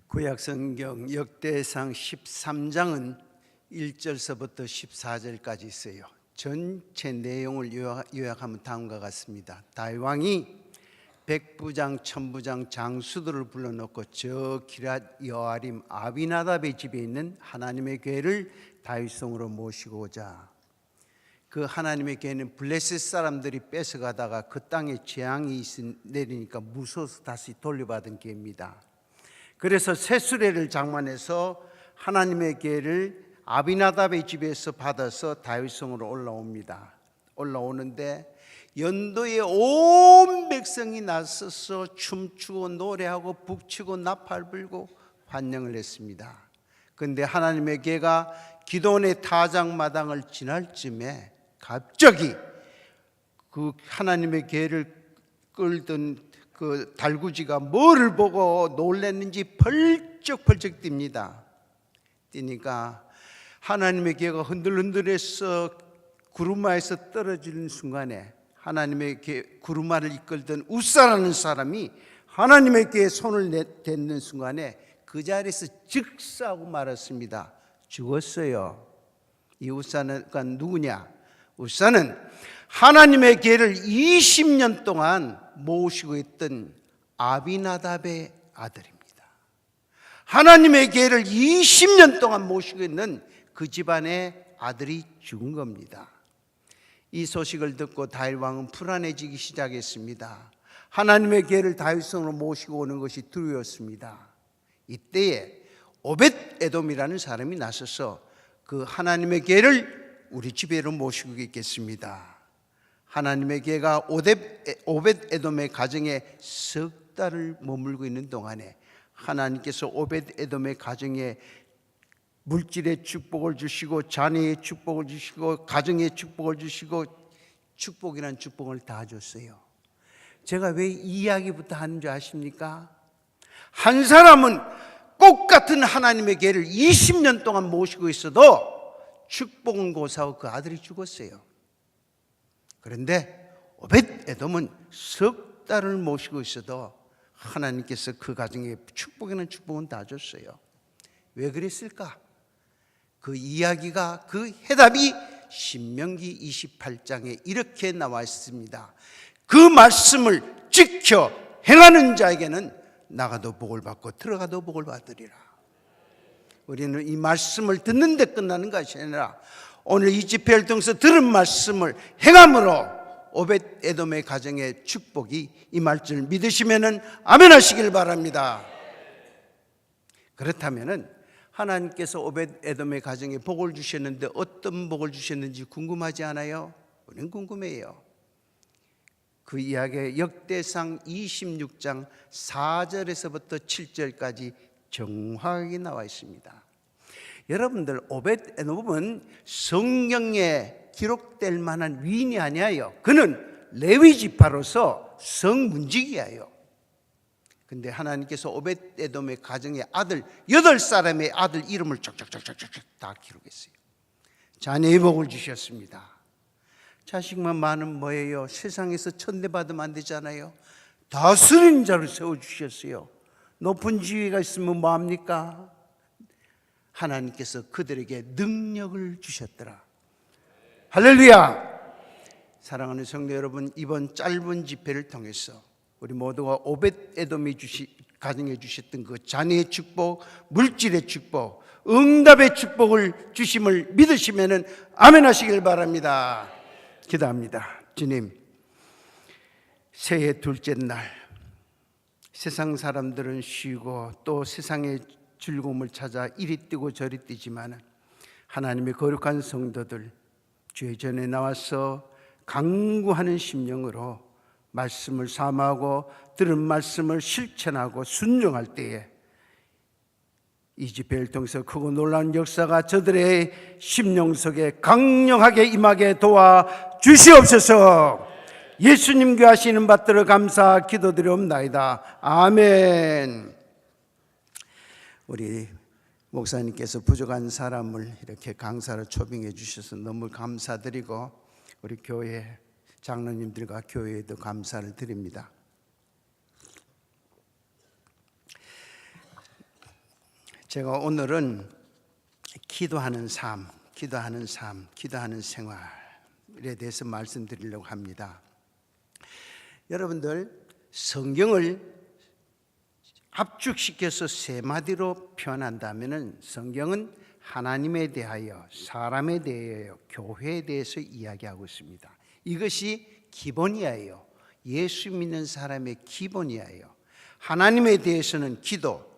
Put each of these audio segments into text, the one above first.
구약성경 역대상 13장은 1절서부터 14절까지 있어요. 전체 내용을 요약하면 다음과 같습니다. 다윗 왕이 백부장, 천부장, 장수들을 불러놓고 저 기럇 여아림 아비나답의 집에 있는 하나님의 궤를 다윗성으로 모시고자, 그 하나님의 궤는 블레셋 사람들이 뺏어가다가 그 땅에 재앙이 내리니까 무서워서 다시 돌려받은 궤입니다. 그래서 새 수레를 장만해서 하나님의 궤를 아비나답의 집에서 받아서 다윗성으로 올라오는데 연도에 온 백성이 나서서 춤추고 노래하고 북치고 나팔 불고 환영을 했습니다. 그런데 하나님의 궤가 기도원의 타작마당을 지날 쯤에 갑자기 그 하나님의 궤를 끌던 그 달구지가 뭐를 보고 놀랐는지 펄쩍펄쩍 뜁니다. 뛰니까 하나님의 궤가 흔들흔들해서 구루마에서 떨어지는 순간에 하나님의 구루마를 이끌던 우사라는 사람이 하나님의 궤에 손을 댔는 순간에 그 자리에서 즉사하고 말았습니다. 죽었어요. 이 우사는 누구냐? 우사는 하나님의 궤를 20년 동안 모시고 있던 아비나답의 아들입니다. 하나님의 궤를 20년 동안 모시고 있는 그 집안의 아들이 죽은 겁니다. 이 소식을 듣고 다윗 왕은 불안해지기 시작했습니다. 하나님의 궤를 다윗성으로 모시고 오는 것이 두려웠습니다. 이때에 오벳 에돔이라는 사람이 나서서 그 하나님의 궤를 우리 집에로 모시고 있겠습니다. 하나님의 궤가 오벳 에돔의 가정에 석 달을 머물고 있는 동안에 하나님께서 오벳 에돔의 가정에 물질의 축복을 주시고 자녀의 축복을 주시고 가정의 축복을 주시고 축복이란 축복을 다 줬어요. 제가 왜 이 이야기부터 하는 줄 아십니까? 한 사람은 똑같은 하나님의 궤를 20년 동안 모시고 있어도 축복은 고사하고 그 아들이 죽었어요. 그런데 오벳 에돔은 석 달을 모시고 있어도 하나님께서 그 가정에 축복이라는 축복은 다 줬어요. 왜 그랬을까? 그 이야기가, 그 해답이 신명기 28장에 이렇게 나와 있습니다. 그 말씀을 지켜 행하는 자에게는 나가도 복을 받고 들어가도 복을 받으리라. 우리는 이 말씀을 듣는 데 끝나는 것이 아니라 오늘 이 집회를 통해서 들은 말씀을 행함으로 오벳 에돔의 가정의 축복이 임할 줄 믿으시면 아멘 하시길 바랍니다. 그렇다면 하나님께서 오벳 에돔의 가정에 복을 주셨는데 어떤 복을 주셨는지 궁금하지 않아요? 우리는 궁금해요. 그 이야기가 역대상 26장 4절에서부터 7절까지 정확하게 나와 있습니다. 여러분들, 오벳 에돔은 성경에 기록될 만한 위인이 아니에요. 그는 레위 지파로서 성문직이에요. 근데 하나님께서 오벳 에돔의 가정의 아들 8사람의 아들 이름을 쫙쫙쫙쫙쫙 다 기록했어요. 자녀의 복을 주셨습니다. 자식만 많으면 뭐예요? 세상에서 천대받으면 안 되잖아요. 다스리는 자를 세워주셨어요. 높은 지위가 있으면 뭐합니까? 하나님께서 그들에게 능력을 주셨더라. 할렐루야! 사랑하는 성도 여러분, 이번 짧은 집회를 통해서 우리 모두가 오벳 에돔이 가정해 주셨던 그 자녀의 축복, 물질의 축복, 응답의 축복을 주심을 믿으시면 아멘 하시길 바랍니다. 기도합니다. 주님, 새해 둘째 날 세상 사람들은 쉬고 또 세상의 즐거움을 찾아 이리 뛰고 저리 뛰지만 하나님의 거룩한 성도들 주의 전에 나와서 강구하는 심령으로 말씀을 사모하고 들은 말씀을 실천하고 순종할 때에 이 집회를 통해서 크고 놀라운 역사가 저들의 심령 속에 강력하게 임하게 도와주시옵소서. 예수님 교하시는 받들어 감사 기도드리옵나이다. 아멘. 우리 목사님께서 부족한 사람을 이렇게 강사로 초빙해 주셔서 너무 감사드리고 우리 교회 장로님들과 교회에도 감사를 드립니다. 제가 오늘은 기도하는 삶, 기도하는 생활에 대해서 말씀드리려고 합니다. 여러분들, 성경을 압축시켜서 세 마디로 표현한다면 성경은 하나님에 대하여, 사람에 대하여, 교회에 대해서 이야기하고 있습니다. 이것이 기본이에요. 예수 믿는 사람의 기본이에요. 하나님에 대해서는 기도,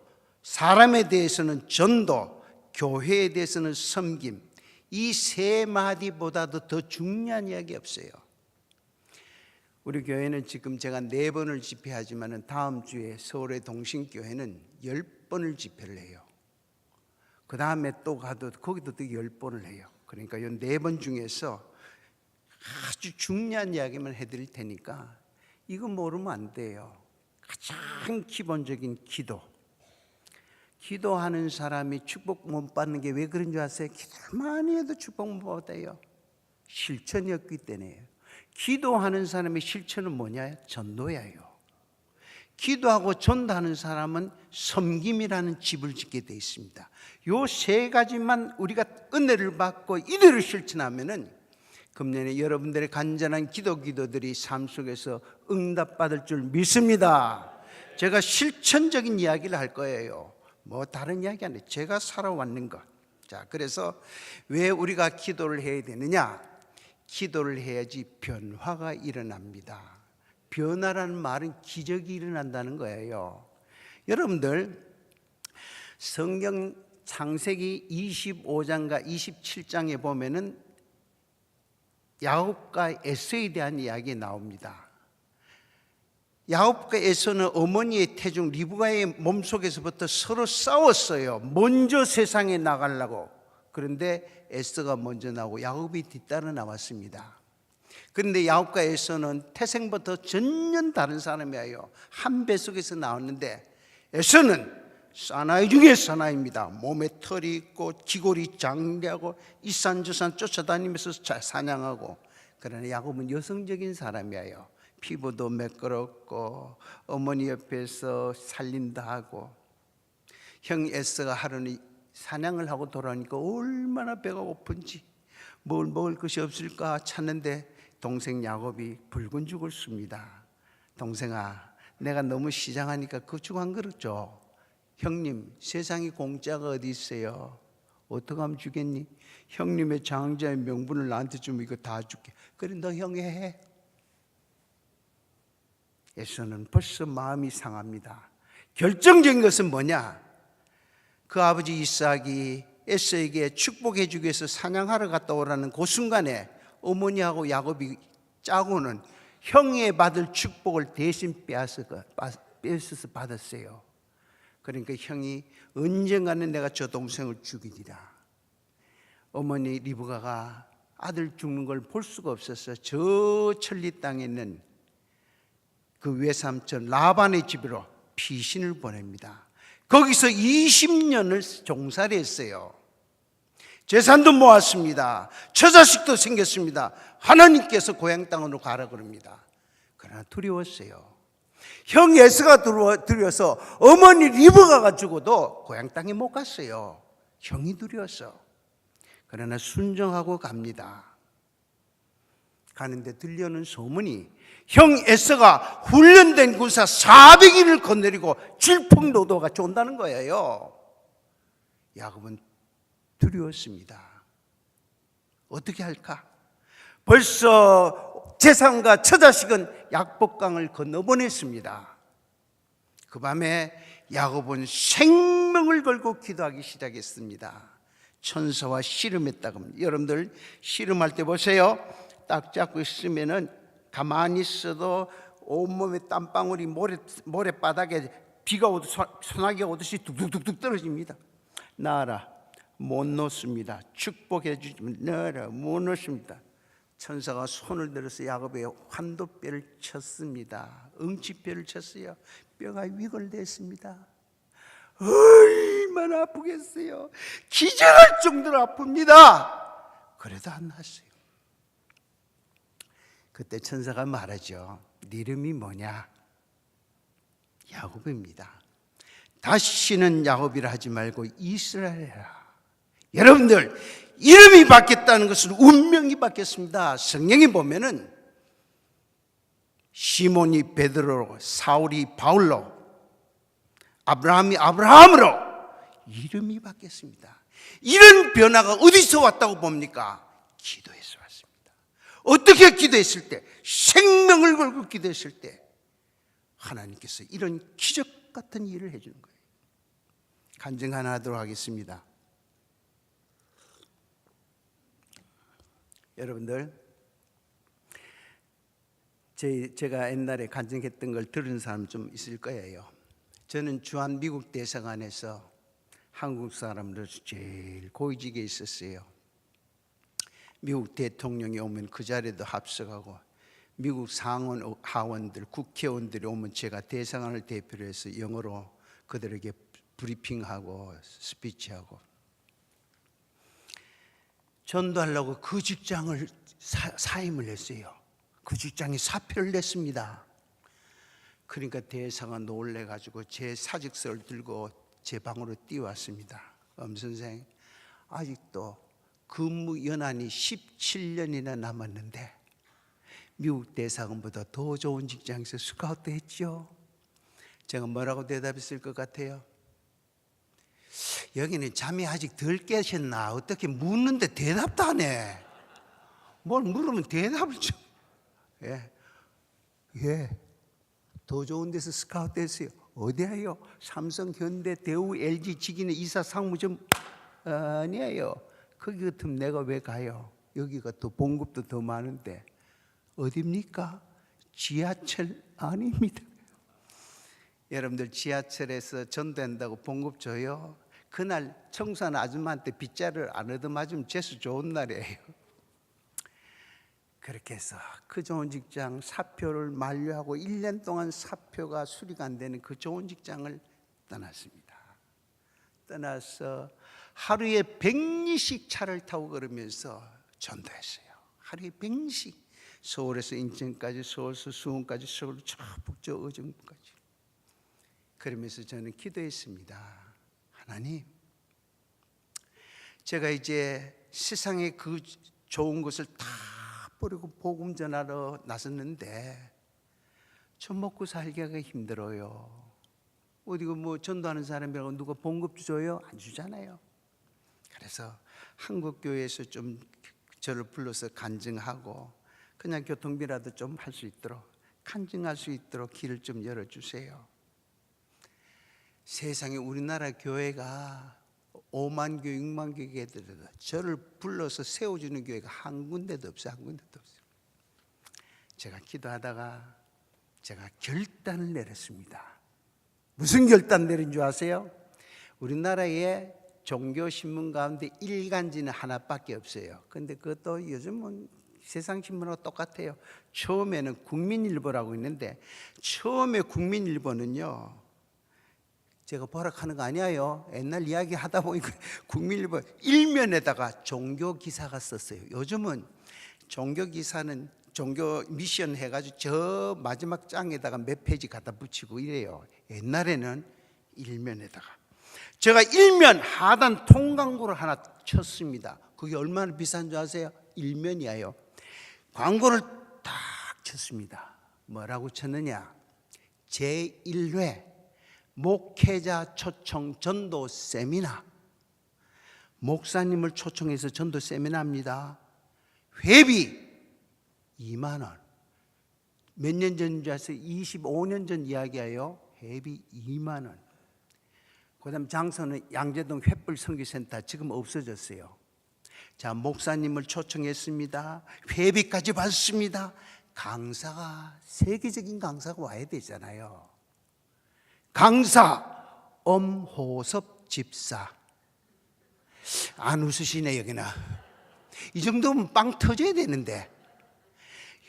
사람에 대해서는 전도, 교회에 대해서는 섬김. 이 세 마디보다도 더 중요한 이야기 없어요. 우리 교회는 지금 제가 4번을 집회하지만 다음 주에 서울의 동신교회는 10번을 집회를 해요. 그 다음에 또 가도 거기도 또 10번을 해요. 그러니까 이 4번 중에서 아주 중요한 이야기만 해드릴 테니까 이거 모르면 안 돼요. 가장 기본적인 기도. 기도하는 사람이 축복 못 받는 게 왜 그런 줄 아세요? 기도만 해도 축복 못 받아요. 실천이 없기 때문에요. 기도하는 사람의 실천은 뭐냐? 전도예요. 기도하고 전도하는 사람은 섬김이라는 집을 짓게 되어 있습니다. 요 3가지만 우리가 은혜를 받고 이대로 실천하면은 금년에 여러분들의 간절한 기도들이 삶 속에서 응답받을 줄 믿습니다. 제가 실천적인 이야기를 할 거예요. 뭐 다른 이야기 아니에요. 제가 살아왔는 것. 자, 그래서 왜 우리가 기도를 해야 되느냐? 기도를 해야지 변화가 일어납니다. 변화라는 말은 기적이 일어난다는 거예요. 여러분들, 성경 창세기 25장과 27장에 보면은 야곱과 에서에 대한 이야기 나옵니다. 야곱과 에서는 어머니의 태중 리브가의 몸속에서부터 서로 싸웠어요. 먼저 세상에 나가려고. 그런데 에서가 먼저 나오고 야곱이 뒤따라 나왔습니다. 그런데 야곱과 에서는 태생부터 전혀 다른 사람이에요. 한 뱃속에서 나왔는데 에서는 사나이 중에 사나이입니다. 몸에 털이 있고 기골이 장대하고 이산저산 쫓아다니면서 사냥하고. 그러나 야곱은 여성적인 사람이에요. 피부도 매끄럽고 어머니 옆에서 살림도 하고. 형 에서가 하루는 사냥을 하고 돌아오니까 얼마나 배가 고픈지 뭘 먹을 것이 없을까 찾는데 동생 야곱이 붉은 죽을 씁니다. 동생아, 내가 너무 시장하니까 그 죽 한 그릇 줘. 형님, 세상에 공짜가 어디 있어요? 어떻게 하면 주겠니? 형님의 장자의 명분을 나한테 주면 이거 다 줄게. 그래, 너 형이 해. 에서는 벌써 마음이 상합니다. 결정적인 것은 뭐냐? 그 아버지 이삭이 에서에게 축복해 주기 위해서 사냥하러 갔다 오라는 그 순간에 어머니하고 야곱이 짜고는 형이 받을 축복을 대신 빼앗아서 받았어요. 그러니까 형이 언젠가는 내가 저 동생을 죽이리라. 어머니 리브가가 아들 죽는 걸 볼 수가 없어서 저 천리 땅에 있는 그 외삼촌 라반의 집으로 피신을 보냅니다. 거기서 20년을 종살이 했어요. 재산도 모았습니다. 처자식도 생겼습니다. 하나님께서 고향 땅으로 가라 그럽니다. 그러나 두려웠어요. 형 에서가 두려워서 어머니 리브가가 죽어도 고향 땅에 못 갔어요. 형이 두려워서. 그러나 순종하고 갑니다. 가는데 들려오는 소문이 형 에서가 훈련된 군사 400인을 거느리고 질풍노도가 쫀다는 거예요. 야곱은 두려웠습니다. 어떻게 할까? 벌써 재산과 처자식은 약복강을 건너보냈습니다. 그 밤에 야곱은 생명을 걸고 기도하기 시작했습니다. 천사와 씨름했다고 합니다. 여러분들 씨름할 때 보세요. 딱 잡고 있으면은 가만히 있어도 온몸에 땀방울이 모래바닥에 비가 오듯 소나기가 오듯이 뚝뚝뚝뚝 떨어집니다. 나아라, 못 놓습니다. 축복해 주시면 나아라, 못 놓습니다. 천사가 손을 들어서 야곱의 환도뼈를 쳤습니다. 응치뼈를 쳤어요. 뼈가 위골됐습니다. 얼마나 아프겠어요. 기절할 정도로 아픕니다. 그래도 안 났어요. 그때 천사가 말하죠. 네 이름이 뭐냐? 야곱입니다. 다시는 야곱이라 하지 말고 이스라엘이라. 여러분들, 이름이 바뀌었다는 것은 운명이 바뀌었습니다. 성경에 보면은 시몬이 베드로로, 사울이 바울로, 아브라함이 아브라함으로 이름이 바뀌었습니다. 이런 변화가 어디서 왔다고 봅니까? 기도에서 왔습니다. 어떻게 기도했을 때, 생명을 걸고 기도했을 때 하나님께서 이런 기적 같은 일을 해주는 거예요. 간증 하나 하도록 하겠습니다. 여러분들, 제가 옛날에 간증했던 걸 들은 사람 좀 있을 거예요. 저는 주한 미국 대사관에서 한국 사람으로서 제일 고위직에 있었어요. 미국 대통령이 오면 그 자리에도 합석하고, 미국 상원 하원들, 국회의원들이 오면 제가 대사관을 대표로 해서 영어로 그들에게 브리핑하고 스피치하고, 전도하려고 그 직장을 사임을 했어요. 그 직장에 사표를 냈습니다. 그러니까 대사가 놀래가지고 제 사직서를 들고 제 방으로 뛰어왔습니다. 선생, 아직도 근무 연한이 17년이나 남았는데 미국 대사관보다 더 좋은 직장에서 스카우트 했죠. 제가 뭐라고 대답했을 것 같아요? 여기는 잠이 아직 덜 깨셨나? 어떻게 묻는데 대답도 안 해. 뭘 물으면 대답을 좀. 예. 더 좋은 데서 스카우트 했어요. 어디예요? 삼성, 현대, 대우, LG, 직인의 이사 상무점 아니에요. 거기 같으면 내가 왜 가요? 여기가 더 봉급도 더 많은데. 어디입니까? 지하철 아닙니다. 여러분들, 지하철에서 전도한다고 봉급 줘요? 그날 청소하는 아줌마한테 빗자루를 안 얻어맞으면 재수 좋은 날이에요. 그렇게 해서 그 좋은 직장 사표를 만료하고 1년 동안 사표가 수리가 안 되는 그 좋은 직장을 떠났습니다. 떠나서 하루에 100리씩 차를 타고 걸으면서 전도했어요. 하루에 100리씩. 서울에서 인천까지, 서울에서 수원까지, 서울 저 북저 의정부까지. 그러면서 저는 기도했습니다. 하나님, 제가 이제 세상에 그 좋은 것을 다 버리고 복음 전하러 나섰는데 저 먹고 살기가 힘들어요. 어디고 뭐 전도하는 사람이라고 누가 봉급 줘요? 안 주잖아요. 그래서 한국교회에서 좀 저를 불러서 간증하고 그냥 교통비라도 좀 할 수 있도록, 간증할 수 있도록 길을 좀 열어주세요. 세상에 우리나라 교회가 5만 교, 6만 교회들도 저를 불러서 세워주는 교회가 한 군데도 없어요. 한 군데도 없어요. 제가 기도하다가 제가 결단을 내렸습니다. 무슨 결단 내린 줄 아세요? 우리나라에 종교신문 가운데 일간지는 하나밖에 없어요. 근데 그것도 요즘은 세상 신문하고 똑같아요. 처음에는 국민일보라고 있는데, 처음에 국민일보는요, 제가 버럭하는 거 아니에요. 옛날 이야기 하다 보니까 국민일보 일면에다가 종교 기사가 썼어요. 요즘은 종교 기사는 종교 미션 해가지고 저 마지막 장에다가 몇 페이지 갖다 붙이고 이래요. 옛날에는 일면에다가. 제가 일면 하단 통광고를 하나 쳤습니다. 그게 얼마나 비싼 줄 아세요? 일면이에요. 광고를 딱 쳤습니다. 뭐라고 쳤느냐? 제1회 목회자 초청 전도 세미나. 목사님을 초청해서 전도 세미나입니다. 회비 2만 원. 몇 년 전인지 아세요? 25년 전 이야기예요. 회비 2만 원. 그 다음 장소는 양재동 횃불 선교센터, 지금 없어졌어요. 자, 목사님을 초청했습니다. 회비까지 받습니다. 강사가, 세계적인 강사가 와야 되잖아요. 강사 엄호섭 집사. 안 웃으시네 여기는. 이 정도면 빵 터져야 되는데.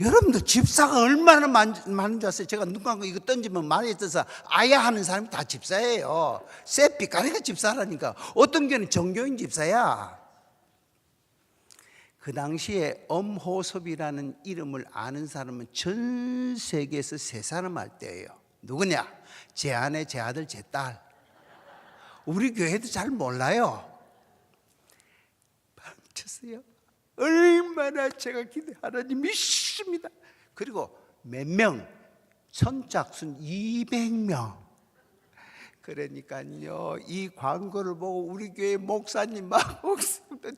여러분들 집사가 얼마나 많은 줄 아세요? 제가 눈 감고 이거 던지면 많이 떠서 아야 하는 사람이 다 집사예요. 쎄삐까리가 집사라니까. 어떤 교회는 정교인 집사야. 그 당시에 엄호섭이라는 이름을 아는 사람은 전 세계에서 3사람 할 때예요. 누구냐? 제 아내, 제 아들, 제 딸. 우리 교회도 잘 몰라요. 쳤어요. 얼마나 제가 하나님 믿습니다. 그리고 몇 명? 선착순 200명. 그러니까요, 이 광고를 보고 우리 교회 목사님 막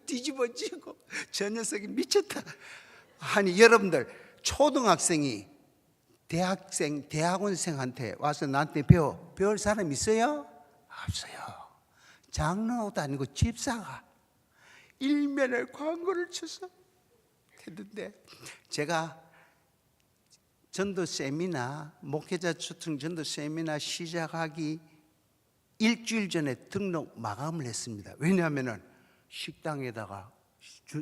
뒤집어지고 저 녀석이 미쳤다. 아니 여러분들, 초등학생이 대학원생한테 와서 나한테 배울 사람 있어요? 없어요. 장로도 아니고 집사가 일면에 광고를 쳐서 했는데, 제가 전도 세미나, 목회자 초청 전도 세미나 시작하기 일주일 전에 등록 마감을 했습니다. 왜냐하면 식당에다가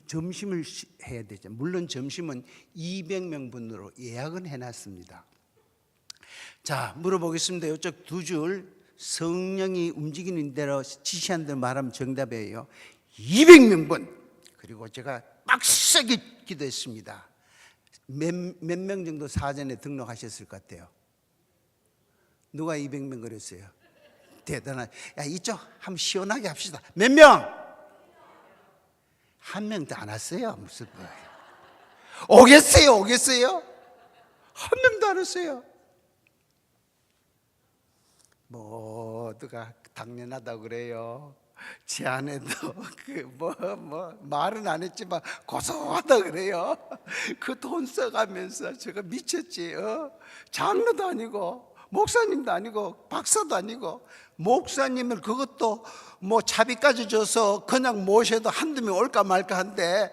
점심을 해야 되죠. 물론 점심은 200명분으로 예약은 해놨습니다. 자, 물어보겠습니다. 이쪽 2줄, 성령이 움직이는 대로 지시한 대로 말하면 정답이에요. 200명분. 그리고 제가 빡세게 기도했습니다. 몇 명 정도 사전에 등록하셨을 것 같아요? 누가 200명 그랬어요? 대단한. 야, 이쪽 한번 시원하게 합시다. 몇 명? 한 명도 안 왔어요. 무슨 거예요? 오겠어요? 한 명도 안 왔어요. 모두가 당연하다고 그래요. 제 아내도 말은 안 했지만 고소하다 그래요. 그 돈 써가면서 제가 미쳤지. 장로도 아니고 목사님도 아니고 박사도 아니고, 목사님을 그것도 차비까지 줘서 그냥 모셔도 한두 명 올까 말까 한데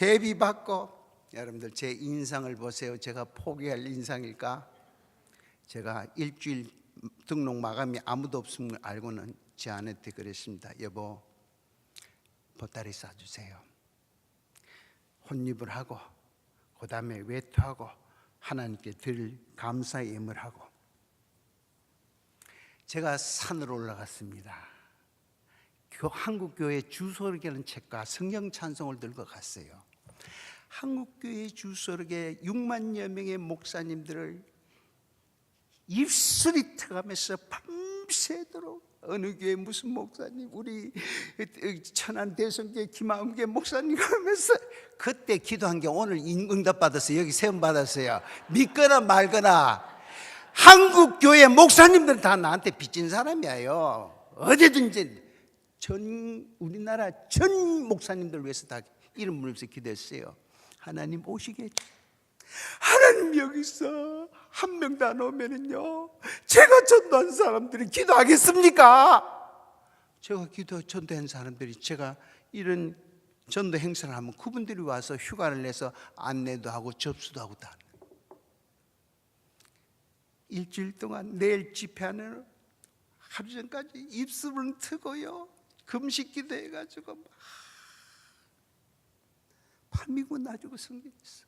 회비 받고. 여러분들, 제 인상을 보세요. 제가 포기할 인상일까? 제가 일주일 등록 마감이 아무도 없음을 알고는 제 아내한테 그랬습니다. 여보, 보따리 싸주세요. 혼입을 하고 그 다음에 외투하고 하나님께 드릴 감사의 예물을 하고, 제가 산으로 올라갔습니다. 한국교회 주소록이라는 책과 성경 찬송을 들고 갔어요. 한국교회 주소록에 6만여 명의 목사님들을 입술이 트가면서 밤새도록, 어느 교회 무슨 목사님, 우리 천안 대성교회 김아음교회 목사님 하면서, 그때 기도한 게 오늘 응답받았어요. 여기 세움 받았어요. 믿거나 말거나 한국교회 목사님들은 다 나한테 빚진 사람이에요. 어디든지 우리나라 전 목사님들 위해서 다 이름 부르면서 기도했어요. 하나님 오시게, 하나님 여기서 한 명도 안 오면은요, 제가 전도한 사람들이 기도하겠습니까? 제가 전도한 사람들이, 제가 이런 전도 행사를 하면 그분들이 와서 휴가를 내서 안내도 하고 접수도 하고 다. 일주일 동안 내일 집회하는 하루 전까지 입술은 트고요, 금식 기도해가지고 밤이고 낮이고 성경했어.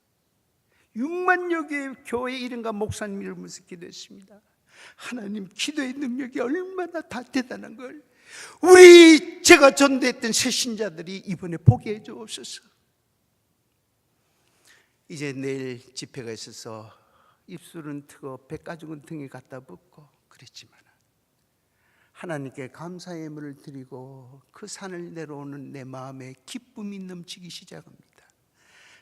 6만여 개의 교회 이름과 목사님 이름을 기도했습니다. 하나님, 기도의 능력이 얼마나 다 대단한 걸 제가 전도했던 새신자들이 이번에 보게 해 주옵소서. 이제 내일 집회가 있어서 입술은 트고 백가죽은 등에 갖다 붓고 그랬지만, 하나님께 감사의 예물을 드리고 그 산을 내려오는 내 마음에 기쁨이 넘치기 시작합니다.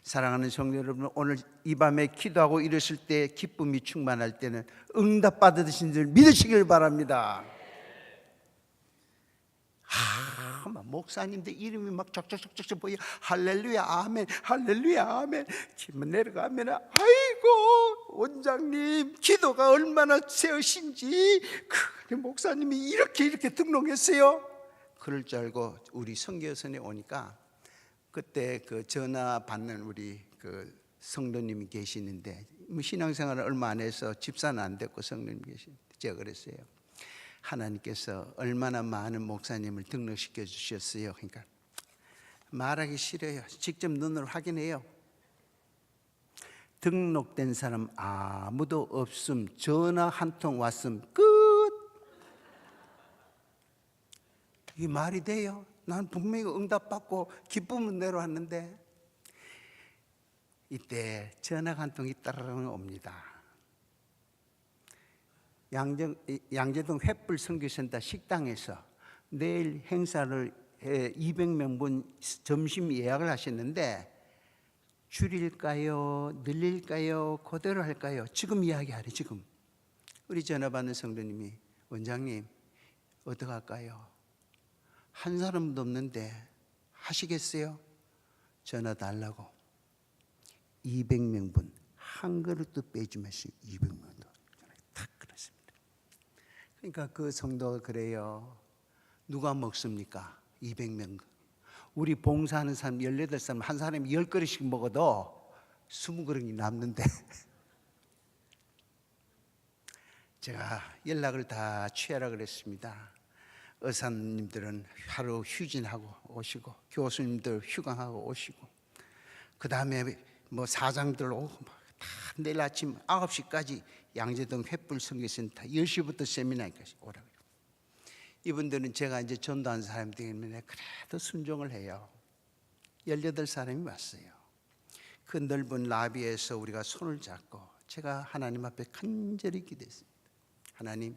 사랑하는 성도 여러분, 오늘 이 밤에 기도하고 이러실 때 기쁨이 충만할 때는 응답 받으신 줄 믿으시길 바랍니다. 목사님들 이름이 막 쩍쩍쩍쩍 보여. 할렐루야 아멘, 할렐루야 아멘. 기분 내려가면 아이고 원장님 기도가 얼마나 세우신지, 그 목사님이 이렇게 등록했어요. 그럴 줄 알고 우리 선교선에 오니까, 그때 그 전화 받는 우리 그 성도님이 계시는데, 신앙생활을 얼마 안 해서 집사는 안 됐고 성도님 계시는데, 제가 그랬어요. 하나님께서 얼마나 많은 목사님을 등록시켜 주셨어요. 그러니까 말하기 싫어요. 직접 눈으로 확인해요. 등록된 사람 아무도 없음, 전화 한 통 왔음, 끝. 이게 말이 돼요? 난 분명히 응답받고 기쁨은 내려왔는데, 이때 전화가 한 통이 따르릉 옵니다. 양재동 횃불 선교센터 식당에서 내일 행사를 200명분 점심 예약을 하셨는데 줄일까요? 늘릴까요? 그대로 할까요? 지금 이야기하래. 지금 우리 전화 받는 성도님이 원장님 어떻게 할까요? 한 사람도 없는데 하시겠어요? 전화 달라고. 200명분 한 그릇도 빼지 마시고 200명도 탁 그렇습니다. 그러니까 그 성도가 그래요. 누가 먹습니까? 200명. 우리 봉사하는 사람 18사람 한 사람이 10그릇씩 먹어도 20그릇이 남는데 제가 연락을 다 취하라 그랬습니다. 의사님들은 하루 휴진하고 오시고 교수님들 휴강하고 오시고 그 다음에 뭐 사장들 오고 다 내일 아침 9시까지 양재동 횃불 선교센터 10시부터 세미나까지 오라고. 이분들은 제가 이제 전도한 사람이기 때문에 그래도 순종을 해요. 18사람이 왔어요. 그 넓은 라비에서 우리가 손을 잡고 제가 하나님 앞에 간절히 기도했습니다. 하나님,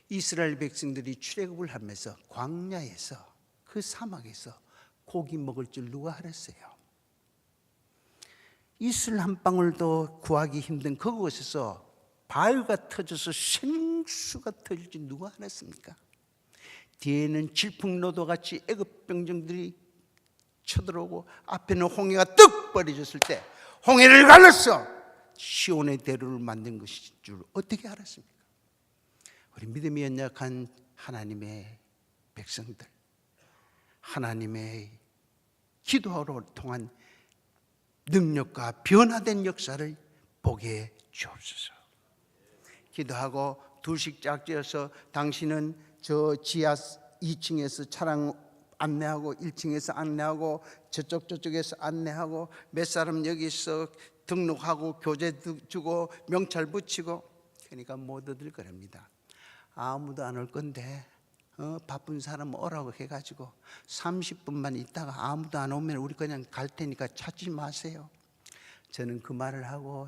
이스라엘 백성들이 출애굽을 하면서 광야에서 그 사막에서 고기 먹을 줄 누가 알았어요? 이슬 한 방울도 구하기 힘든 그곳에서 바위가 터져서 생수가 터질 줄 누가 알았습니까? 뒤에는 질풍노도같이 애굽 병정들이 쳐들어오고 앞에는 홍해가 뚝 벌어졌을 때 홍해를 갈라서 시온의 대로를 만든 것일 줄 어떻게 알았습니까? 우리 믿음이 연약한 하나님의 백성들, 하나님의 기도로 통한 능력과 변화된 역사를 보게 주옵소서. 기도하고 둘씩 짝지어서 당신은 저 지하 2층에서 차량 안내하고 1층에서 안내하고 저쪽에서 안내하고 몇 사람 여기서 등록하고 교재 주고 명찰 붙이고 그러니까 못 얻을 거랍니다. 아무도 안 올 건데 바쁜 사람 오라고 해가지고 30분만 있다가 아무도 안 오면 우리 그냥 갈 테니까 찾지 마세요. 저는 그 말을 하고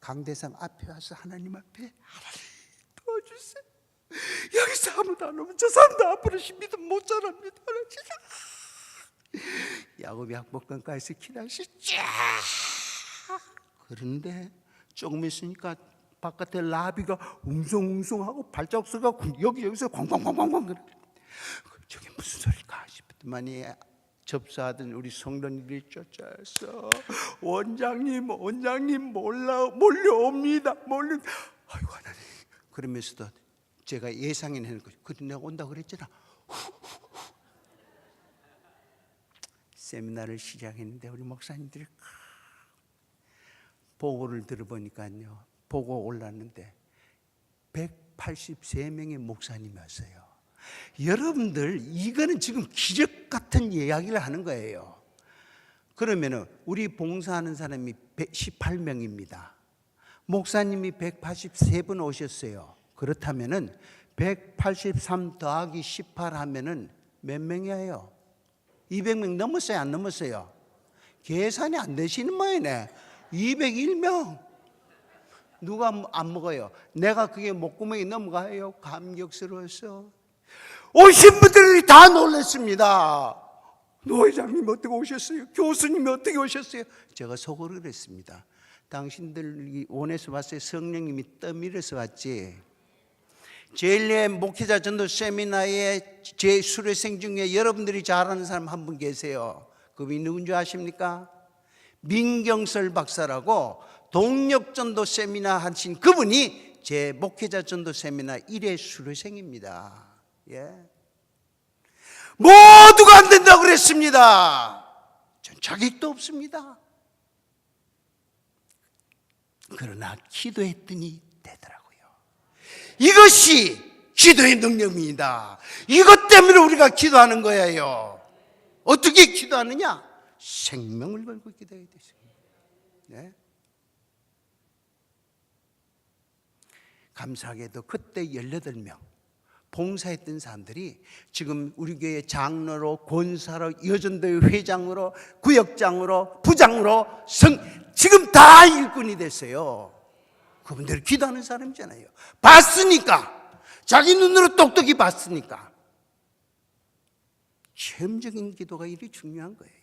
강대상 앞에 와서 하나님 앞에 하나님 도와주세요. 여기서 아무도 안 오면 저 사람도 앞으로 믿음 못 자랍니다. 야곱이 학복강가에서 기다리시죠. 그런데 조금 있으니까 바깥에 라비가 웅성웅성하고 발자국 소리가 여기서 광광광광광 그래. 저게 무슨 소리일까 싶더만이 접수하던 우리 성도님들이 쫓아서 원장님 몰려옵니다. 아이고 하나님. 그러면서도 제가 예상해내는 거죠. 그래 내가 온다 그랬잖아. 세미나를 시작했는데 우리 목사님들이 보고를 들어보니까요. 보고 올랐는데 183명의 목사님이 왔어요. 여러분들 이거는 지금 기적 같은 이야기를 하는 거예요. 그러면은 우리 봉사하는 사람이 18명입니다. 목사님이 183분 오셨어요. 그렇다면은 183 더하기 18 하면은 몇 명이에요? 200명 넘었어요? 안 넘었어요? 계산이 안 되시는 모양이네. 201명. 누가 안 먹어요? 내가 그게 목구멍이 넘어가요. 감격스러워서 오신 분들이 다 놀랐습니다. 노 회장님 어떻게 오셨어요? 교수님 어떻게 오셨어요? 제가 속으로 그랬습니다. 당신들이 원해서 왔어요? 성령님이 떠밀어서 왔지? 제일의 목회자 전도 세미나에 제 수료생 중에 여러분들이 잘 아는 사람 한 분 계세요. 그분이 누군지 아십니까? 민경설 박사라고 동력전도 세미나 하신 그분이 제 목회자 전도 세미나 1회 수료생입니다. 예. 모두가 안 된다고 그랬습니다. 전 자격도 없습니다. 그러나 기도했더니 되더라고요. 이것이 기도의 능력입니다. 이것 때문에 우리가 기도하는 거예요. 어떻게 기도하느냐? 생명을 걸고 기도해야 되습니다. 네? 감사하게도 그때 18명 봉사했던 사람들이 지금 우리 교회 장로로, 권사로, 여전도회 회장으로, 구역장으로, 부장으로 지금 다 일꾼이 됐어요. 그분들이 기도하는 사람이잖아요. 봤으니까, 자기 눈으로 똑똑히 봤으니까. 체험적인 기도가 이리 중요한 거예요.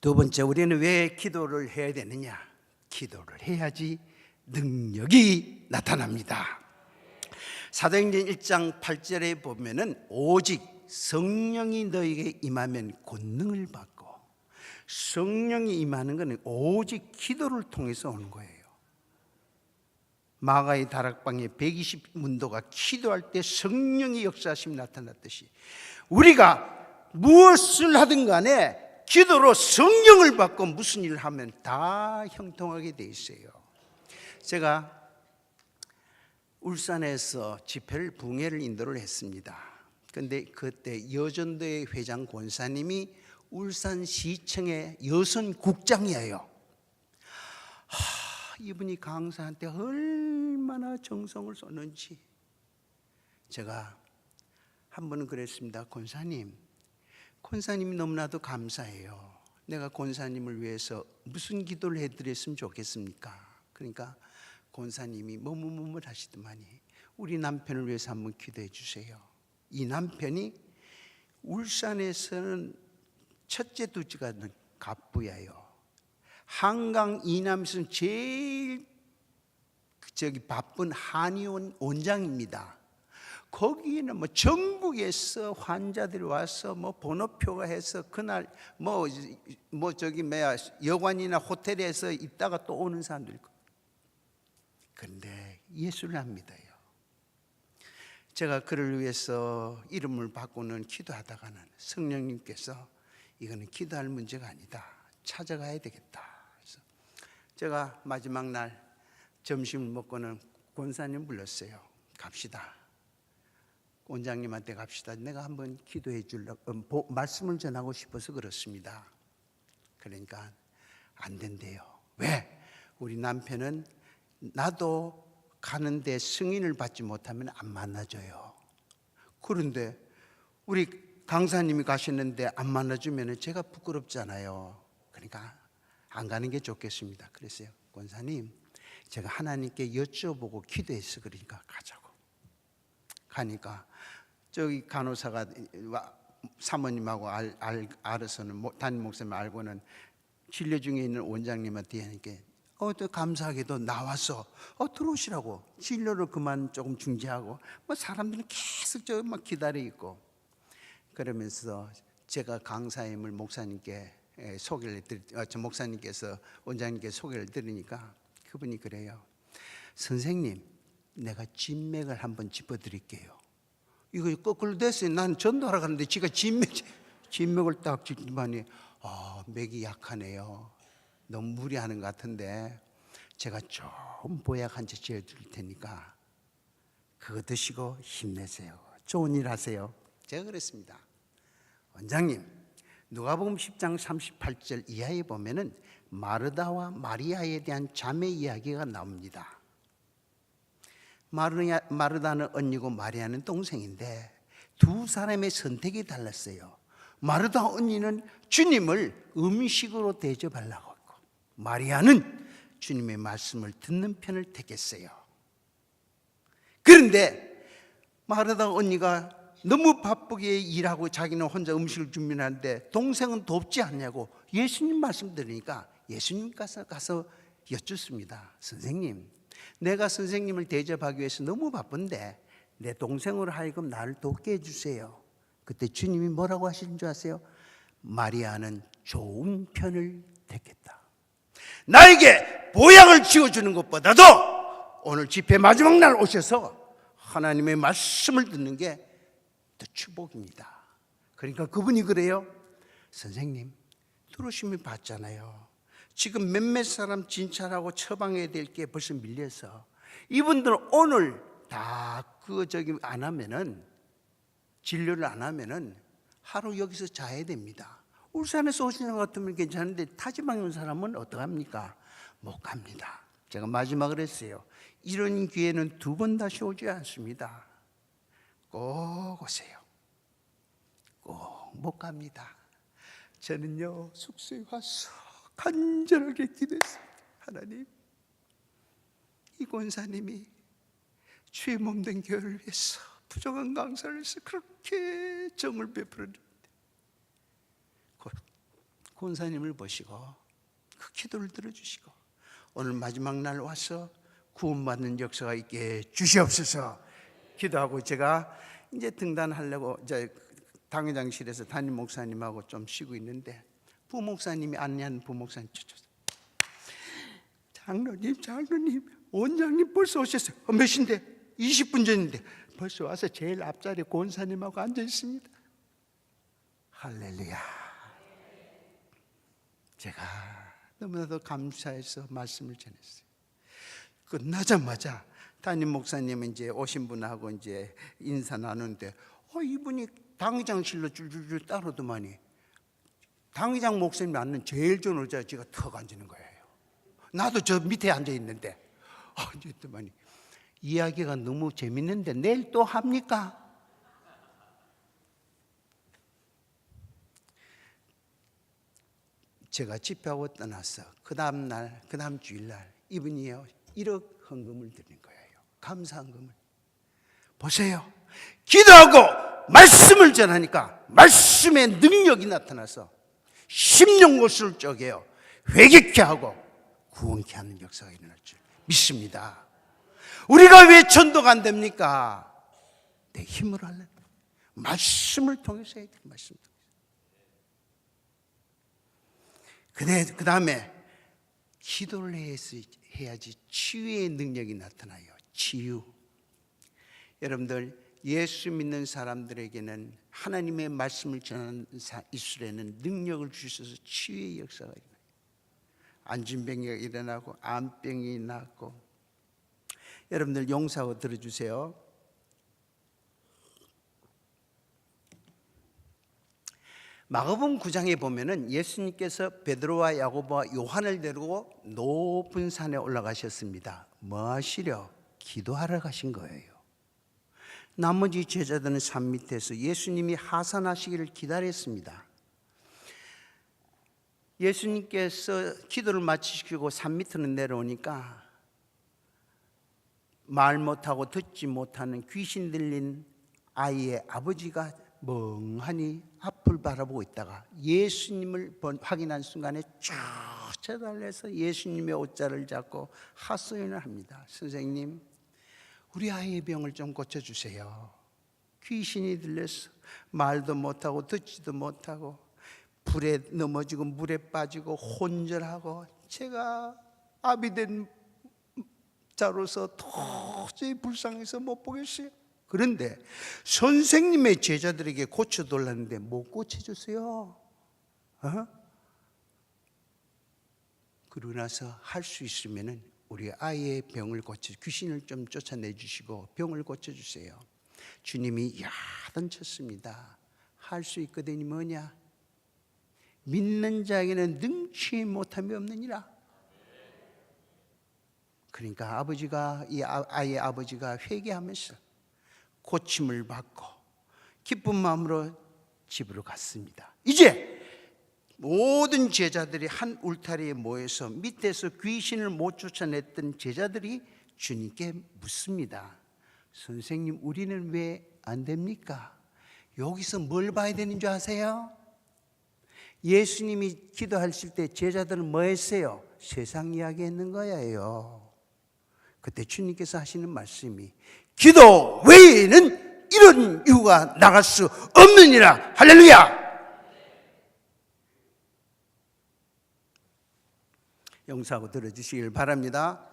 두 번째, 우리는 왜 기도를 해야 되느냐? 기도를 해야지 능력이 나타납니다. 사도행전 1장 8절에 보면은 오직 성령이 너에게 임하면 권능을 받고, 성령이 임하는 것은 오직 기도를 통해서 오는 거예요. 마가의 다락방에 120문도가 기도할 때 성령의 역사하심이 나타났듯이 우리가 무엇을 하든 간에 기도로 성령을 받고 무슨 일을 하면 다 형통하게 돼 있어요. 제가 울산에서 집회를 붕회를 인도를 했습니다. 그런데 그때 여전도의 회장 권사님이 울산시청의 여선국장이에요. 이분이 강사한테 얼마나 정성을 쏟는지. 제가 한 번은 그랬습니다. 권사님이 너무나도 감사해요. 내가 권사님을 위해서 무슨 기도를 해드렸으면 좋겠습니까? 그러니까 권사님이 뭐뭐뭐 하시더만이 우리 남편을 위해서 한번 기도해 주세요. 이 남편이 울산에서는 첫째 둘째가 갑부야요. 한강 이남에서는 제일 바쁜 한의원 원장입니다. 거기에는 뭐 전국에서 환자들이 와서 뭐 번호표가 해서 그날 여관이나 호텔에서 있다가 또 오는 사람들 있고. 그런데 예수를 안 믿어요. 제가 그를 위해서 이름을 바꾸는 기도하다가는 성령님께서 이거는 기도할 문제가 아니다. 찾아가야 되겠다. 그래서 제가 마지막 날 점심을 먹고는 권사님 불렀어요. 갑시다. 원장님한테 갑시다. 내가 한번 기도해 주려고 말씀을 전하고 싶어서 그렇습니다. 그러니까 안 된대요. 왜? 우리 남편은 나도 가는데 승인을 받지 못하면 안 만나줘요. 그런데 우리 강사님이 가시는데 안 만나주면 제가 부끄럽잖아요. 그러니까 안 가는 게 좋겠습니다. 그랬어요. 권사님, 제가 하나님께 여쭤보고 기도해서 그러니까 가자고. 가니까 저기 간호사가 사모님하고 알아서는 담임 목사님 알고는 진료 중에 있는 원장님한테 하니까 또 감사하게도 나와서 들어오시라고 진료를 그만 조금 중지하고 사람들은 계속 저 막 기다려 있고 그러면서 제가 강사임을 목사님께 소개를 저 목사님께서 원장님께 소개를 드리니까 그분이 그래요. 선생님, 내가 진맥을 한번 짚어드릴게요. 이거 거꾸로 됐어요. 난 전도하러 가는데 지가 진맥을 딱 짚더니 맥이 약하네요. 너무 무리하는 것 같은데 제가 좀 보약 한 잔 지어드릴 테니까 그거 드시고 힘내세요. 좋은 일 하세요. 제가 그랬습니다. 원장님, 누가복음 10장 38절 이하에 보면은 마르다와 마리아에 대한 자매 이야기가 나옵니다. 마르다는 언니고 마리아는 동생인데 두 사람의 선택이 달랐어요. 마르다 언니는 주님을 음식으로 대접하려고 했고 마리아는 주님의 말씀을 듣는 편을 택했어요. 그런데 마르다 언니가 너무 바쁘게 일하고 자기는 혼자 음식을 준비하는데 동생은 돕지 않냐고 예수님 말씀 들으니까 예수님 가서 여쭙습니다. 선생님, 내가 선생님을 대접하기 위해서 너무 바쁜데 내 동생으로 하여금 나를 돕게 해주세요. 그때 주님이 뭐라고 하시는 줄 아세요? 마리아는 좋은 편을 택했다. 나에게 보약을 지어주는 것보다도 오늘 집회 마지막 날 오셔서 하나님의 말씀을 듣는 게 더 축복입니다. 그러니까 그분이 그래요. 선생님, 들으시면 봤잖아요. 지금 몇몇 사람 진찰하고 처방해야 될 게 벌써 밀려서 이분들은 오늘 다 안 하면은 진료를 안 하면은 하루 여기서 자야 됩니다. 울산에서 오시는 것 같으면 괜찮은데 타지방에 온 사람은 어떡합니까? 못 갑니다. 제가 마지막으로 했어요. 이런 기회는 두 번 다시 오지 않습니다. 꼭 오세요. 꼭 못 갑니다. 저는요, 숙소에 와서 간절하게 기도했습니다. 하나님, 이 권사님이 주의 몸된 교회를 위해서 부정한 강사를 해서 그렇게 정을 베풀었는데 권사님을 보시고 그 기도를 들어주시고 오늘 마지막 날 와서 구원받는 역사가 있게 주시옵소서 기도하고, 제가 이제 등단하려고 이제 당회장실에서 담임 목사님하고 좀 쉬고 있는데 부목사님이 안내한 부목사님, 장로님, 원장님 벌써 오셨어요. 몇 시인데? 20분 전인데 벌써 와서 제일 앞자리에 권사님하고 앉아 있습니다. 할렐루야. 제가 너무나도 감사해서 말씀을 전했어요. 끝나자마자 담임 목사님은 이제 오신 분하고 이제 인사 나누는데 이분이 당회장실로 줄줄줄 따르더만이 당회장 목사님이 앉는 제일 좋은 의자에 제가 턱 앉는 거예요. 나도 저 밑에 앉아 있는데 그랬더니 이야기가 너무 재밌는데 내일 또 합니까? 제가 집회하고 떠나서 그 다음 날, 그 다음 주일날 이분이요 1억 헌금을 드린 거예요. 감사 헌금을. 보세요. 기도하고 말씀을 전하니까 말씀의 능력이 나타나서 심령고수를 쪼개요. 회개케 하고 구원케 하는 역사가 일어날 줄 믿습니다. 우리가 왜 전도가 안 됩니까? 내 힘으로 하려는 말씀을 통해서 해야 돼. 말씀을 통해서. 그 다음에 기도를 해야지 치유의 능력이 나타나요. 치유. 여러분들 예수 믿는 사람들에게는 하나님의 말씀을 전하는 이술에는 능력을 주셔서 치유의 역사가 일어나요. 안진병이 일어나고 암병이 낫고. 여러분들 용서하고 들어주세요. 마가복음 9장에 보면은 예수님께서 베드로와 야고보와 요한을 데리고 높은 산에 올라가셨습니다. 뭐 하시려? 기도하러 가신 거예요. 나머지 제자들은 산 밑에서 예수님이 하산하시기를 기다렸습니다. 예수님께서 기도를 마치시고 산 밑으로 내려오니까 말 못하고 듣지 못하는 귀신 들린 아이의 아버지가 멍하니 앞을 바라보고 있다가 예수님을 확인한 순간에 쫓아달려서 예수님의 옷자를 잡고 하소연을 합니다. 선생님, 우리 아이의 병을 좀 고쳐주세요. 귀신이 들려서 말도 못하고 듣지도 못하고 불에 넘어지고 물에 빠지고 혼절하고 제가 아비된 자로서 도저히 불쌍해서 못 보겠어요. 그런데 선생님의 제자들에게 고쳐달라는데 못 고쳐줬어요. 그러고 나서 할 수 있으면 우리 아이의 병을 고쳐, 귀신을 좀 쫓아내 주시고 병을 고쳐주세요. 주님이 야단쳤습니다. 할 수 있거든요. 뭐냐? 믿는 자에게는 능치 못함이 없느니라. 그러니까 아버지가, 이 아이의 아버지가 회개하면서 고침을 받고 기쁜 마음으로 집으로 갔습니다. 이제 모든 제자들이 한 울타리에 모여서 밑에서 귀신을 못 쫓아냈던 제자들이 주님께 묻습니다. 선생님, 우리는 왜 안 됩니까? 여기서 뭘 봐야 되는 줄 아세요? 예수님이 기도하실 때 제자들은 뭐 했어요? 세상 이야기 했는 거예요. 그때 주님께서 하시는 말씀이 기도 외에는 이런 이유가 나갈 수 없느니라. 할렐루야. 용서하고 들어주시길 바랍니다.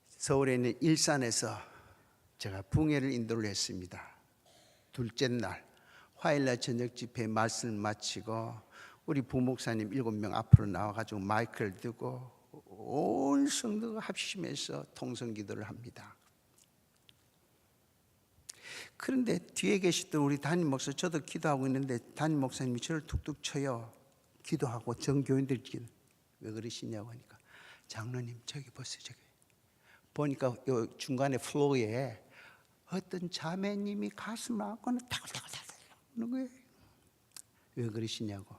서울에 있는 일산에서 제가 붕해를 인도를 했습니다. 둘째 날 화요일날 저녁 집회 말씀을 마치고 우리 부목사님 7명 앞으로 나와가지고 마이크를 들고 온 성도가 합심해서 통성기도를 합니다. 그런데 뒤에 계시던 우리 담임 목사, 저도 기도하고 있는데 담임 목사님이 저를 툭툭 쳐요. 기도하고 전교인들 왜 그러시냐고 하니까 장로님 저기 보세요. 저기 보니까 요 중간에 플로어에 어떤 자매님이 가슴을 안고는 타글타글타글 하는 거예요. 왜 그러시냐고.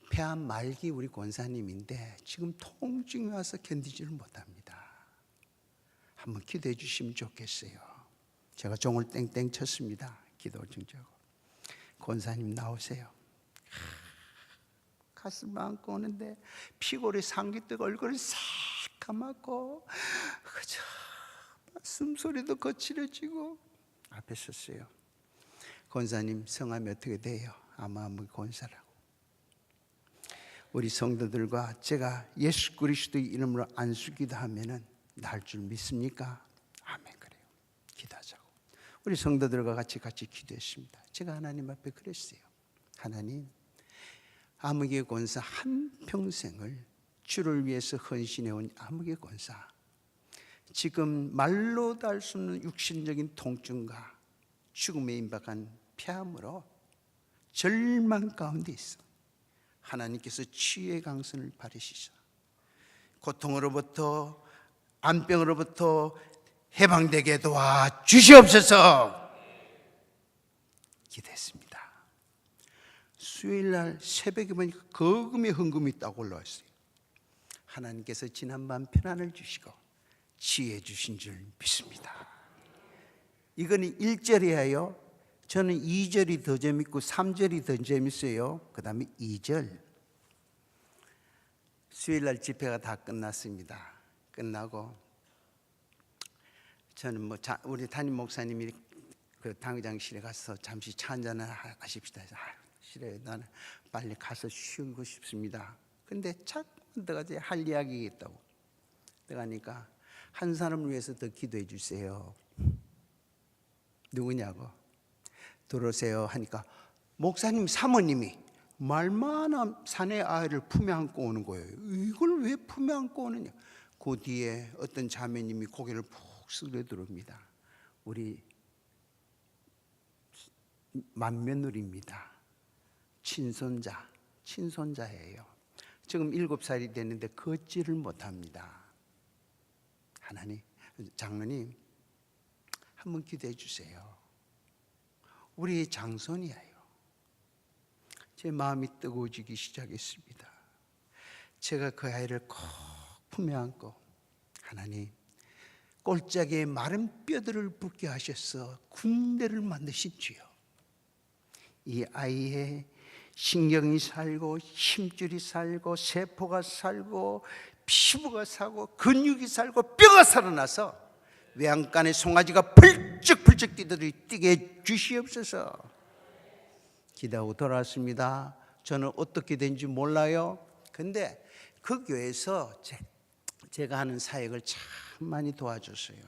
폐암 말기 우리 권사님인데 지금 통증이 와서 견디지를 못합니다. 한번 기도해 주시면 좋겠어요. 제가 종을 땡땡 쳤습니다. 기도 중지하고 권사님 나오세요. 가슴을 안고 오는데 피골이 상기뜨고 얼굴이 새까맣고 그저 숨소리도 거칠어지고 앞에 섰어요. 권사님 성함이 어떻게 돼요? 아마무 권사라고. 우리 성도들과 제가 예수 그리스도의 이름으로 안수기도 하면은 날 줄 믿습니까? 아멘. 그래요. 기도하자고. 우리 성도들과 같이 기도했습니다. 제가 하나님 앞에 그랬어요. 하나님, 아무개 권사 한평생을 주를 위해서 헌신해온 아무개 권사, 지금 말로도 할 수 없는 육신적인 통증과 죽음에 임박한 폐암으로 절망 가운데 있어. 하나님께서 치유의 강선을 바르시사 고통으로부터 암병으로부터 해방되게 도와 주시옵소서. 기도했습니다. 수요일날 새벽에 보니까 거금의 헌금이 딱 올라왔어요. 하나님께서 지난밤 편안을 주시고 치유해 주신 줄 믿습니다. 이거는 1절이에요. 저는 2절이 더 재밌고 3절이 더 재밌어요. 그 다음에 2절. 수요일날 집회가 다 끝났습니다. 끝나고 저는 우리 담임 목사님이 그 당회장실에 가서 잠시 차 한잔을 하십시다 해서 싫어요. 나는 빨리 가서 쉬고 싶습니다. 근데 자꾸 내가 할 이야기가 있다고. 그러니까 한 사람을 위해서 더 기도해 주세요. 누구냐고. 들어오세요 하니까 목사님 사모님이 말만한 사내 아이를 품에 안고 오는 거예요. 이걸 왜 품에 안고 오느냐. 그 뒤에 어떤 자매님이 고개를 푹 숙여 들어옵니다. 우리 맏며느리입니다. 친손자예요. 지금 7살이 됐는데 걷지를 못합니다. 하나님, 장로님 한번 기도해 주세요. 우리 장손이에요. 제 마음이 뜨거워지기 시작했습니다. 제가 그 아이를 꼭 품에 안고 하나님, 꼴짝에 마른 뼈들을 붓게 하셔서 군대를 만드신 주여, 이 아이의 신경이 살고 힘줄이 살고 세포가 살고 피부가 살고 근육이 살고 뼈가 살아나서 외양간의 송아지가 펄쩍펄쩍 뛰게 해 주시옵소서. 기도하고 돌아왔습니다. 저는 어떻게 된지 몰라요. 근데 그 교회에서 제가 하는 사역을 참 많이 도와줬어요.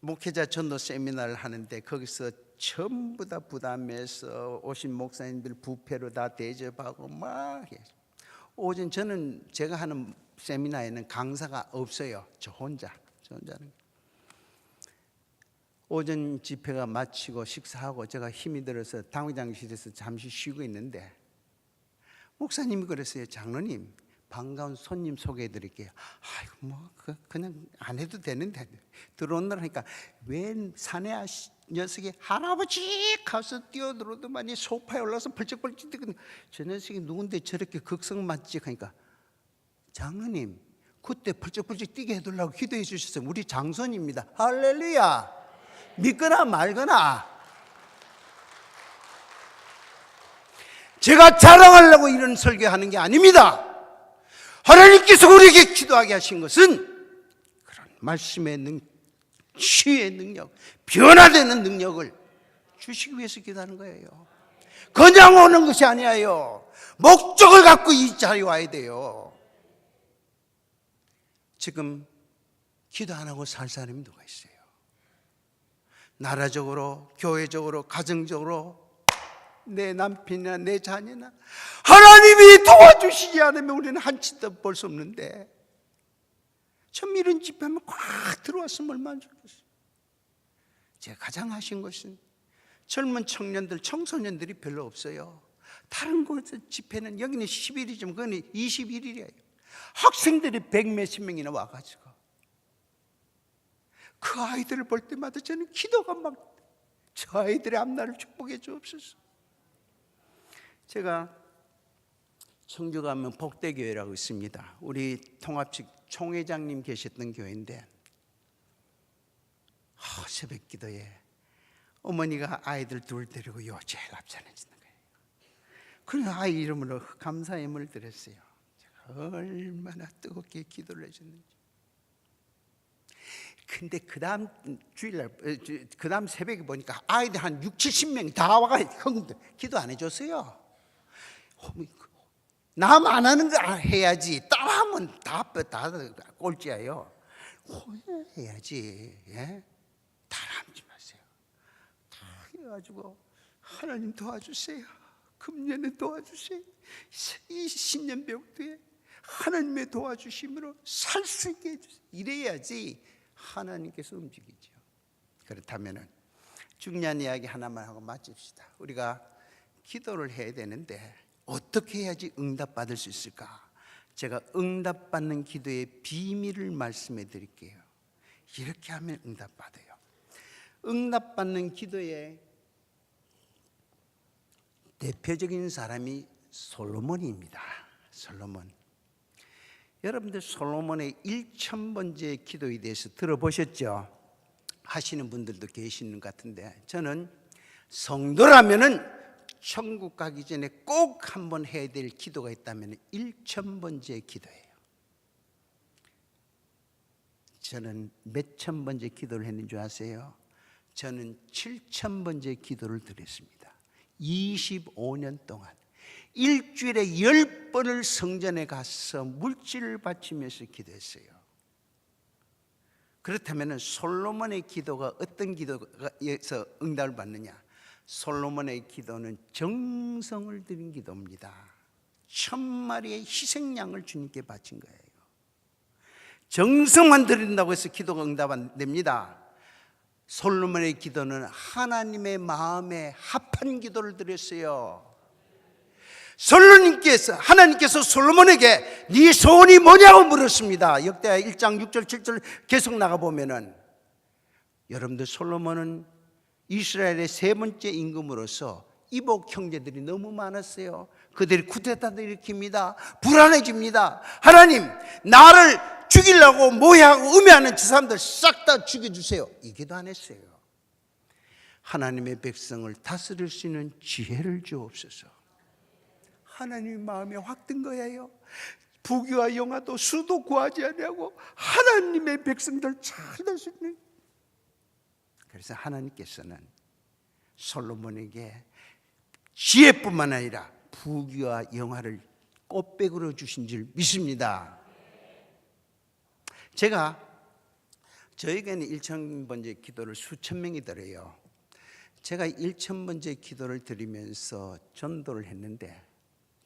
목회자 전도 세미나를 하는데 거기서 전부 다 부담해서 오신 목사님들 부패로 다 대접하고 막 해요. 오전 저는 제가 하는 세미나에는 강사가 없어요. 저 혼자는. 오전 집회가 마치고 식사하고 제가 힘이 들어서 당회장실에서 잠시 쉬고 있는데 목사님이 그랬어요. 장로님, 반가운 손님 소개해 드릴게요. 아이고 그냥 안 해도 되는데 들어온다니까 웬 사내 녀석이 할아버지 가서 뛰어들어오더만이 소파에 올라서 벌쩍벌쩍 뛰거든요. 저 녀석이 누군데 저렇게 극성맞지 하니까 장로님 그때 벌쩍벌쩍 뛰게 해달라고 기도해 주셨어요. 우리 장손입니다. 할렐루야. 믿거나 말거나. 제가 자랑하려고 이런 설교하는 게 아닙니다. 하나님께서 우리에게 기도하게 하신 것은 그런 말씀의 치유의 능력, 변화되는 능력을 주시기 위해서 기도하는 거예요. 그냥 오는 것이 아니에요. 목적을 갖고 이 자리에 와야 돼요. 지금 기도 안 하고 살 사람이 누가 있어요? 나라적으로, 교회적으로, 가정적으로 내 남편이나 내 자녀나 하나님이 도와주시지 않으면 우리는 한치도 볼 수 없는데 참 이런 집회하면 꽉 들어왔으면 얼마나 좋겠어요. 제가 가장 하신 것은 젊은 청년들, 청소년들이 별로 없어요. 다른 곳 집회는 여기는 10일이지만 그거는 21일이에요. 학생들이 100몇십 명이나 와가지고 그 아이들을 볼 때마다 저는 기도가 막, 저 아이들의 앞날을 축복해 주옵소서. 제가 청주 가면 복대교회라고 있습니다. 우리 통합측 총회장님 계셨던 교회인데 새벽 기도에 어머니가 아이들 둘 데리고 요 제일 앞전에 짓는 거예요. 그래서 아이 이름으로 감사의 예물을 드렸어요. 제가 얼마나 뜨겁게 기도를 해줬는지. 근데 그 다음 주일날, 그 다음 새벽에 보니까 아이들 한 6, 70명이 다 와가지고 기도 안 해줬어요. 남 안 하는 거 해야지. 따라하면 다 꼴찌예요. 해야지. 예? 따라하지 마세요. 다 해가지고 하나님 도와주세요. 금년에 도와주세요. 이 신년배우에 하나님의 도와주심으로 살 수 있게 해주세요. 이래야지 하나님께서 움직이죠. 그렇다면 중요한 이야기 하나만 하고 마칩시다. 우리가 기도를 해야 되는데 어떻게 해야지 응답받을 수 있을까? 제가 응답받는 기도의 비밀을 말씀해 드릴게요. 이렇게 하면 응답받아요. 응답받는 기도의 대표적인 사람이 솔로몬입니다. 솔로몬. 여러분들 솔로몬의 1000번째 기도에 대해서 들어보셨죠? 하시는 분들도 계시는 것 같은데 저는 성도라면은 천국 가기 전에 꼭 한번 해야 될 기도가 있다면 1000번째 기도예요. 저는 몇천 번째 기도를 했는 줄 아세요? 저는 7000번째 기도를 드렸습니다. 25년 동안 일주일에 10번을 성전에 가서 물질을 바치면서 기도했어요. 그렇다면 솔로몬의 기도가 어떤 기도에서 응답을 받느냐? 솔로몬의 기도는 정성을 들인 기도입니다. 1000마리의 희생양을 주님께 바친 거예요. 정성만 드린다고 해서 기도가 응답 안 됩니다. 솔로몬의 기도는 하나님의 마음에 합한 기도를 드렸어요. 하나님께서 솔로몬에게 네 소원이 뭐냐고 물었습니다. 역대하 1장 6절 7절 계속 나가보면은 여러분들 솔로몬은 이스라엘의 세 번째 임금으로서 이복 형제들이 너무 많았어요. 그들이 쿠데타도 일으킵니다. 불안해집니다. 하나님, 나를 죽이려고 모해하고 음해하는 저 사람들 싹 다 죽여주세요. 이 기도 안 했어요. 하나님의 백성을 다스릴 수 있는 지혜를 주옵소서. 하나님의 마음에 확 든 거예요. 부귀와 영화도 수도 구하지 아니하고 하나님의 백성들 잘 될 수 있는. 그래서 하나님께서는 솔로몬에게 지혜뿐만 아니라 부귀와 영화를 꽃백으로 주신 줄 믿습니다. 저에게는 1000번째 기도를 수천 명이 드려요. 제가 1000번째 기도를 드리면서 전도를 했는데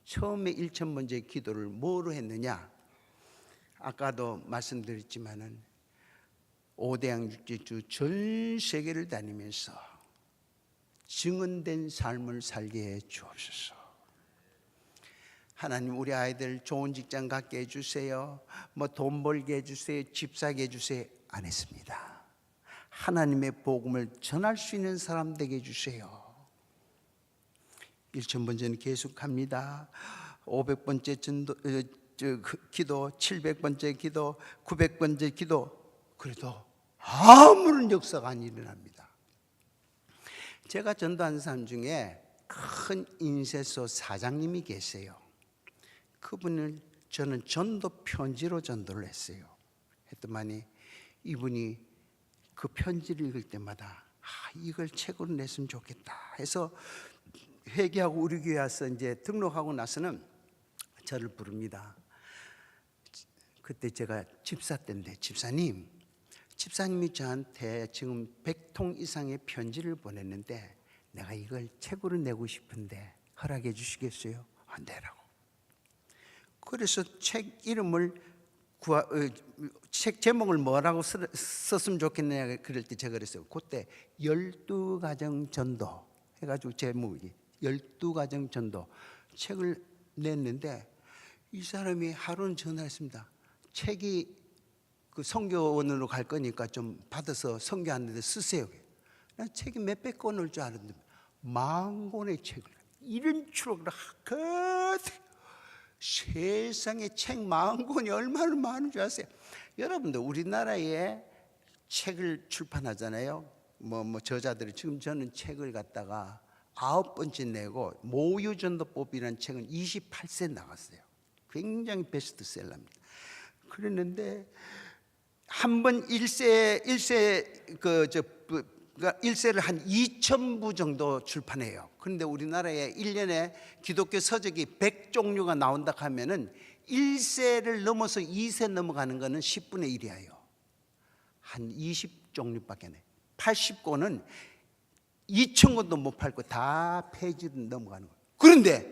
처음에 1000번째 기도를 뭐로 했느냐? 아까도 말씀드렸지만은 5대양 육지주 전 세계를 다니면서 증언된 삶을 살게 해 주옵소서. 하나님, 우리 아이들 좋은 직장 갖게 해주세요. 돈 벌게 해주세요. 집 사게 해주세요. 안 했습니다. 하나님의 복음을 전할 수 있는 사람 되게 해주세요. 1000번째는 계속합니다. 500번째 기도, 700번째 기도, 900번째 기도. 그래도 아무런 역사가 안 일어납니다. 제가 전도한 사람 중에 큰 인쇄소 사장님이 계세요. 그분을 저는 전도 편지로 전도를 했어요. 했더니 이분이 그 편지를 읽을 때마다 이걸 책으로 냈으면 좋겠다 해서 회개하고 우리 교회 와서 이제 등록하고 나서는 저를 부릅니다. 그때 제가 집사 때인데 집사님이 저한테 지금 100통 이상의 편지를 보냈는데 내가 이걸 책으로 내고 싶은데 허락해 주시겠어요? 안 되라고. 그래서 책 이름을 책 제목을 뭐라고 썼으면 좋겠느냐 그럴 때 제가 그랬어요. 그때 12가정 전도 해가지고 제목이 12가정 전도. 책을 냈는데 이 사람이 하루는 전화했습니다. 책이 그 선교원으로 갈 거니까 좀 받아서 선교하는데 쓰세요. 난 책이 몇백 권일 줄 알았는데 10,000권의 책을, 이런 추록을 세상에 책 10,000권이 얼마나 많은 줄 아세요? 여러분들 우리나라에 책을 출판하잖아요. 뭐 저자들이, 지금 저는 책을 갖다가 9번째 내고 모유전도법이라는 책은 28세 나갔어요. 굉장히 베스트셀러입니다. 그랬는데 한 번 일세를 한 2,000부 정도 출판해요. 그런데 우리나라에 1년에 기독교 서적이 100종류가 나온다 하면은 1세를 넘어서 2세 넘어가는 거는 10분의 1이에요. 한 20종류밖에 안 해요. 80권은 2,000권도 못 팔고 다 폐지로 넘어가는 거예요. 그런데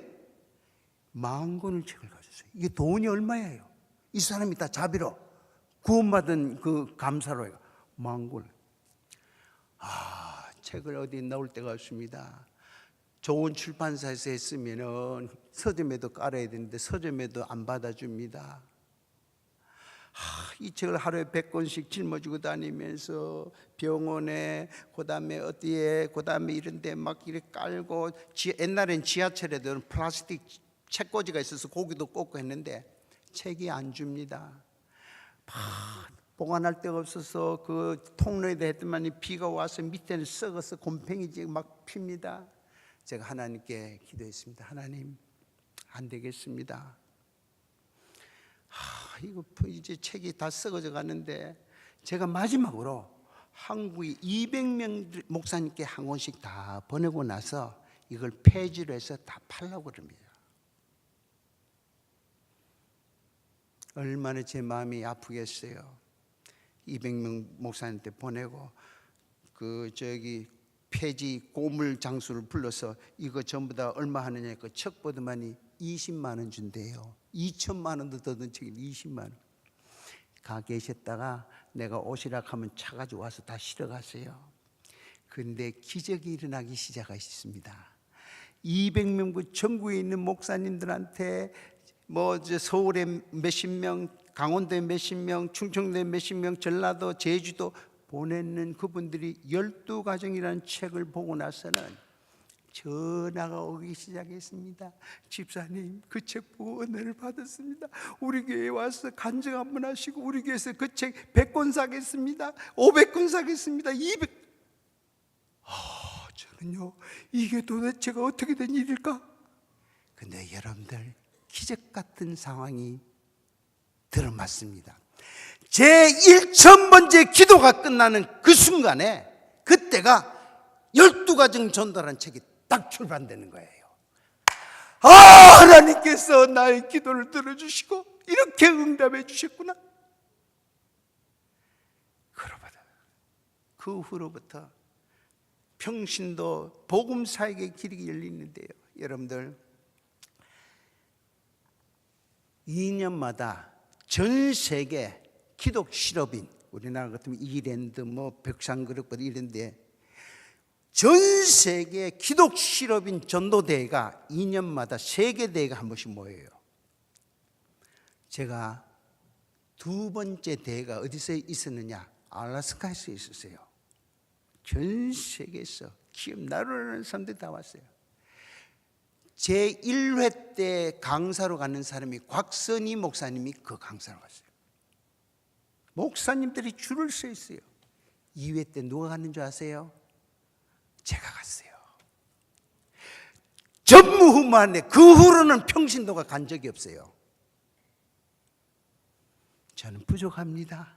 10,000권의 책을 가졌어요. 이게 돈이 얼마예요? 이 사람이 다 자비로 구원받은 그 감사로 해요. 10,000권. 책을 어디 넣을 데가 없습니다. 좋은 출판사에서 했으면은 서점에도 깔아야 되는데 서점에도 안 받아줍니다. 이 책을 하루에 100권씩 짊어지고 다니면서 병원에, 그 다음에 어디에, 그 다음에 이런 데 막 이렇게 깔고, 옛날엔 지하철에도 플라스틱 책꽂이가 있어서 고기도 꽂고 했는데 책이 안 줍니다. 보관할 데가 없어서 그 통로에다 했더니 비가 와서 밑에는 썩어서 곰팡이지 막 핍니다. 제가 하나님께 기도했습니다. 하나님, 안 되겠습니다. 이거 이제 책이 다 썩어져 가는데, 제가 마지막으로 한국에 200명 목사님께 한 권씩 다 보내고 나서 이걸 폐지로 해서 다 팔려고 그럽니다. 얼마나 제 마음이 아프겠어요. 200명 목사님한테 보내고 폐지 고물 장수를 불러서 이거 전부 다 얼마 하느냐, 그 책 보더만이 20만 원 준대요. 2천만 원도 더 든 책이 20만 원. 가 계셨다가 내가 오시라 하면 차 가지고 와서 다 실어 갔어요. 그런데 기적이 일어나기 시작했습니다. 200명 전국에 있는 목사님들한테 서울에 몇십 명, 강원도에 몇십 명, 충청도에 몇십 명, 전라도, 제주도 보내는 그분들이 12가정이라는 책을 보고 나서는 전화가 오기 시작했습니다. 집사님, 그 책 보고 은혜를 받았습니다. 우리 교회에 와서 간증 한번 하시고 우리 교회에서 그 책 100권 사겠습니다. 500권 사겠습니다. 200. 저는요, 이게 도대체가 어떻게 된 일일까? 근데 여러분들, 기적 같은 상황이 들어맞습니다. 제 1,000번째 기도가 끝나는 그 순간에, 그때가 12가정 전도라는 책이 딱 출판되는 거예요. 하나님께서 나의 기도를 들어주시고 이렇게 응답해 주셨구나. 그 후로부터 평신도 복음 사역의 길이 열리는데요. 여러분들, 2년마다 전 세계 기독 실업인, 우리나라 같으면 이랜드, 벽산그룹 이런데 전 세계 기독 실업인 전도대회가 2년마다 세계대회가 한 번씩 모여요. 제가 2번째 대회가 어디서 있었느냐? 알래스카에서 있었어요. 전 세계에서 기업 나르는 사람들이 다 왔어요. 제 1회 때 강사로 가는 사람이 곽선희 목사님이 그 강사로 갔어요. 목사님들이 줄을 서 있어요. 2회 때 누가 갔는 줄 아세요? 제가 갔어요. 전무후무한데 그 후로는 평신도가 간 적이 없어요. 저는 부족합니다.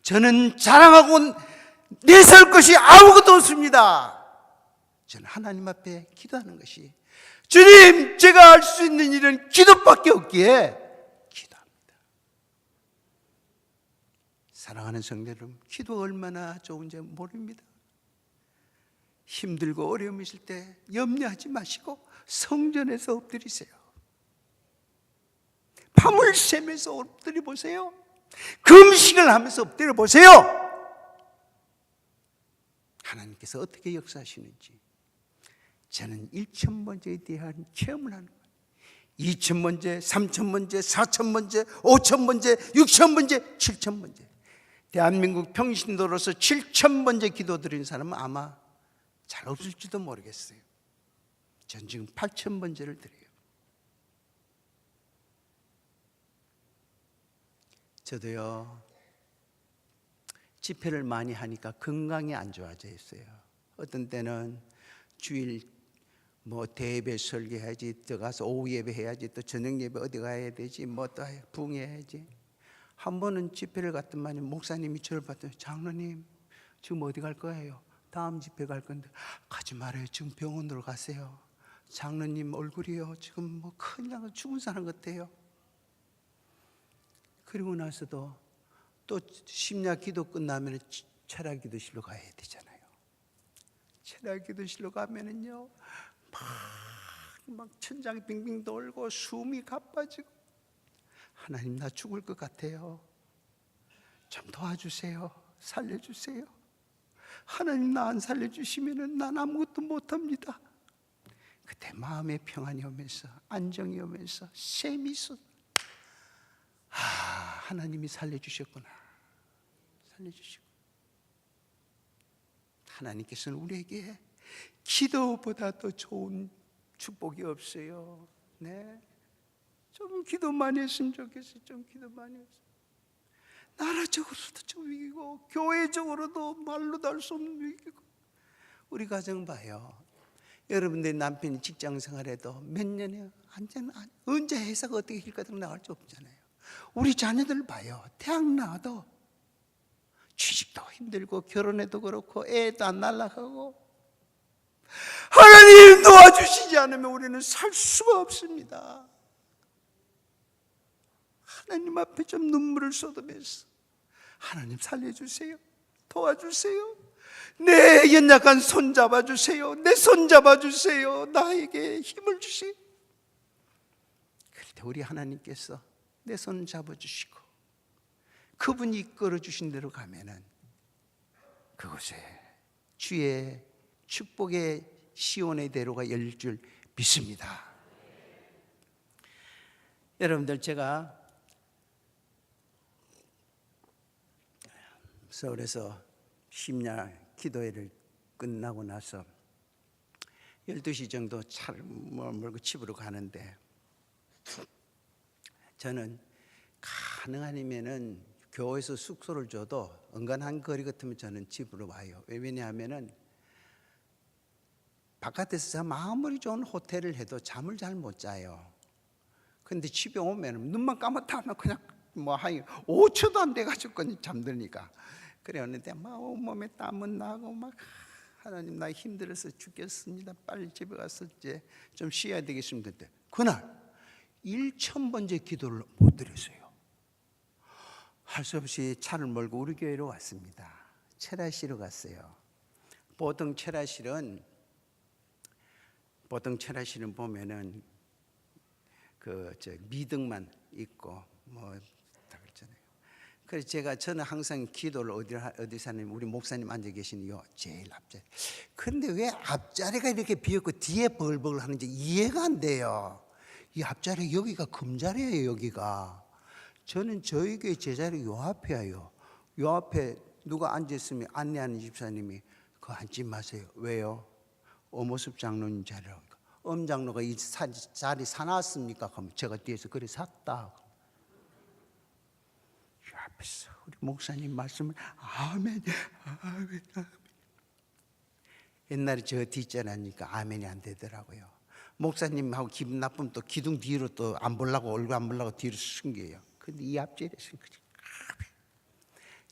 저는 자랑하고 내세울 것이 아무것도 없습니다. 저는 하나님 앞에 기도하는 것이, 주님, 제가 할 수 있는 일은 기도밖에 없기에 기도합니다. 사랑하는 성도 여러분, 기도가 얼마나 좋은지 모릅니다. 힘들고 어려움 있을 때 염려하지 마시고 성전에서 엎드리세요. 밤을 새면서 엎드려 보세요. 금식을 하면서 엎드려 보세요. 하나님께서 어떻게 역사하시는지 저는 1,000번째에 대한 체험을 하는 거예요. 2,000번째, 3,000번째, 4,000번째, 5,000번째, 6,000번째, 7,000번째. 대한민국 평신도로서 7,000번째 기도 드린 사람은 아마 잘 없을지도 모르겠어요. 전 지금 8,000번째를 드려요. 저도요, 집회를 많이 하니까 건강이 안 좋아져 있어요. 어떤 때는 주일 대예배 설교해야지, 또 가서 오후 예배 해야지, 또 저녁 예배 어디 가야 되지, 또 부흥해야지. 한 번은 집회를 갔더니 목사님이 저를 봤더니, 장로님 지금 어디 갈 거예요? 다음 집회 갈 건데. 가지 말아요. 지금 병원으로 가세요. 장로님 얼굴이요 지금 큰일 나서 죽은 사람 같아요. 그리고 나서도 또 심야 기도 끝나면 철학 기도실로 가야 되잖아요. 철학 기도실로 가면은요 막 천장이 빙빙 돌고 숨이 가빠지고, 하나님 나 죽을 것 같아요. 좀 도와주세요. 살려주세요. 하나님 나 안 살려주시면 난 아무것도 못합니다. 그때 마음의 평안이 오면서 안정이 오면서 샘이 쏟아. 하나님이 살려주셨구나. 살려주시고, 하나님께서는 우리에게 기도보다 더 좋은 축복이 없어요. 네, 좀 기도 많이 했으면 좋겠어요. 좀 기도 많이 했어요. 나라적으로도 좀 위기고, 교회적으로도 말로도 할 수 없는 위기고. 우리 가정 봐요. 여러분들 남편이 직장 생활해도 몇 년에 언제 회사가 어떻게 길거등 나갈 수 없잖아요. 우리 자녀들 봐요. 대학 나와도 취직도 힘들고, 결혼해도 그렇고, 애도 안 날아가고. 하나님 도와주시지 않으면 우리는 살 수가 없습니다. 하나님 앞에 좀 눈물을 쏟으면서, 하나님 살려주세요. 도와주세요. 내 연약한 손 잡아주세요. 내 손 잡아주세요. 나에게 힘을 주세요. 그럴 때 우리 하나님께서 내 손 잡아주시고 그분이 이끌어 주신 대로 가면은 그곳에 주의 축복의 시온의 대로가 열릴 줄 믿습니다. 여러분들, 제가 서울에서 심야 기도회를 끝나고 나서 12시 정도 차를 몰고 집으로 가는데, 저는 가능하면은 교회에서 숙소를 줘도 은간한 거리 같으면 저는 집으로 와요. 왜냐하면은 바깥에서 아무리 좋은 호텔을 해도 잠을 잘 못 자요. 근데 집에 오면 눈만 감았다 하면 그냥 한 5초도 안 돼가지고 그냥 잠드니까. 그랬는데 막 온몸에 땀은 나고 막, 하나님 나 힘들어서 죽겠습니다. 빨리 집에 가서 이제 좀 쉬어야 되겠습니다. 그날 1,000번째 기도를 못 드렸어요. 할 수 없이 차를 몰고 우리 교회로 왔습니다. 철야시로 갔어요. 보통 철야실은 보면은 미등만 있고 다 그렇잖아요. 그래서 저는 항상 기도를 어디서 하냐면 우리 목사님 앉아 계신 요 제일 앞자리. 그런데 왜 앞자리가 이렇게 비었고 뒤에 벌벌 하는지 이해가 안 돼요. 이 앞자리 여기가 금자리예요. 여기가. 저는 저희 교회 제자리 요 앞이에요. 요 앞에 누가 앉았으면 안내하는 집사님이 그거 앉지 마세요. 왜요? 오모습 장로님 자리라고. 장로가 이 자리 사놨습니까? 그러면 제가 뒤에서 그래 샀다. 요 앞에서 우리 목사님 말씀을 아멘, 아멘, 아멘. 옛날에 저 뒷자리 하니까 아멘이 안 되더라고요. 목사님하고 기분 나쁘면 또 기둥 뒤로 또 안 보려고, 얼굴 안 보려고 뒤로 숨겨요. 근데 이 앞자리에 쓴 거지.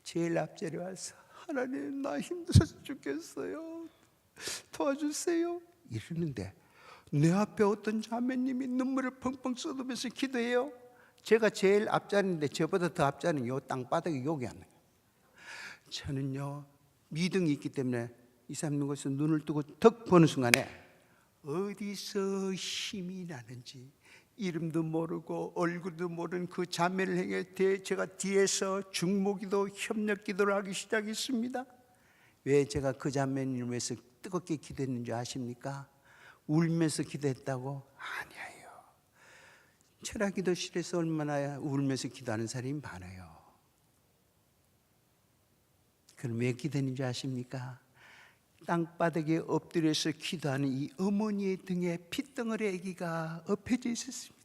제일 앞자리에 와서 하나님 나 힘들어서 죽겠어요. 도와주세요. 이러는데 내 앞에 어떤 자매님이 눈물을 펑펑 쏟으면서 기도해요. 제가 제일 앞자리인데 저보다 더 앞자리는 요 땅바닥에 여기 앉는 거예요. 저는요 믿음이 있기 때문에 이 사람 누구서 눈을 뜨고 덕 보는 순간에 어디서 힘이 나는지 이름도 모르고 얼굴도 모르는 그 자매를 향해 제가 뒤에서 중보기도 협력기도를 하기 시작했습니다. 왜 제가 그 자매님을 위해서 뜨겁게 기도했는지 아십니까? 울면서 기도했다고? 아니에요. 철학 기도실에서 얼마나 울면서 기도하는 사람이 많아요. 그럼 왜 기도하는 줄 아십니까? 땅바닥에 엎드려서 기도하는 이 어머니의 등에 핏덩어리 아기가 엎혀져 있었습니다.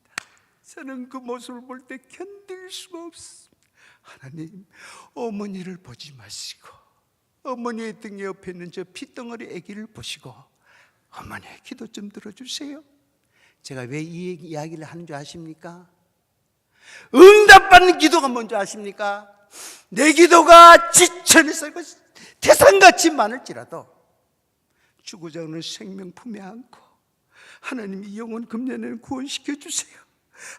저는 그 모습을 볼 때 견딜 수가 없습니다. 하나님, 어머니를 보지 마시고 어머니의 등에 엎여 있는 저 핏덩어리 아기를 보시고 어머니의 기도 좀 들어주세요. 제가 왜 이 이야기를 하는 줄 아십니까? 응답받는 기도가 뭔지 아십니까? 내 기도가 지천에서 태산같이 많을지라도 죽고자 하는 생명 품에 안고 하나님 이 영혼 금년에는 구원시켜 주세요.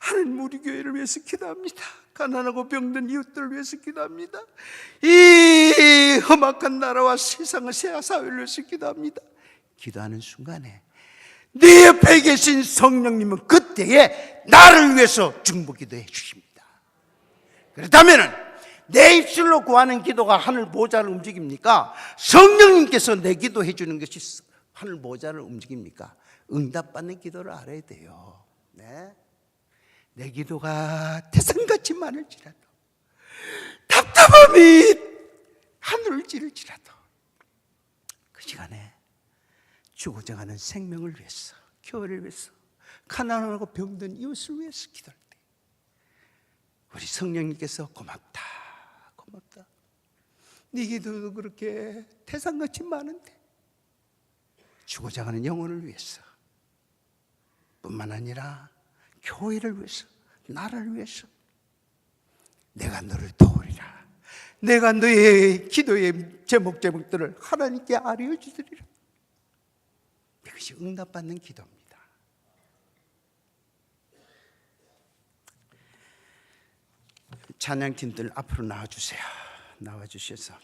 하나님 우리 교회를 위해서 기도합니다. 가난하고 병든 이웃들을 위해서 기도합니다. 이 험악한 나라와 세상을 사회를 위해서 기도합니다. 기도하는 순간에 네 옆에 계신 성령님은 그때에 나를 위해서 중보기도해 주십니다. 그렇다면 내 입술로 구하는 기도가 하늘 보좌를 움직입니까? 성령님께서 내 기도해 주는 것이 하늘 보좌를 움직입니까? 응답받는 기도를 알아야 돼요. 네? 내 기도가 태산같이 많을지라도 답답함이 하늘을 찌를지라도 그 시간에 죽어져 가는 생명을 위해서, 교회를 위해서, 가난하고 병든 이웃을 위해서 기도할 때 우리 성령님께서 고맙다, 고맙다. 네 기도도 그렇게 태산같이 많은데 죽어져 가는 영혼을 위해서 뿐만 아니라 교회를 위해서, 나라를 위해서 내가 너를 도우리라. 내가 너의 기도의 제목들을 하나님께 알려주리라. 이것이 응답받는 기도입니다. 찬양팀들 앞으로 나와주세요. 나와주셔서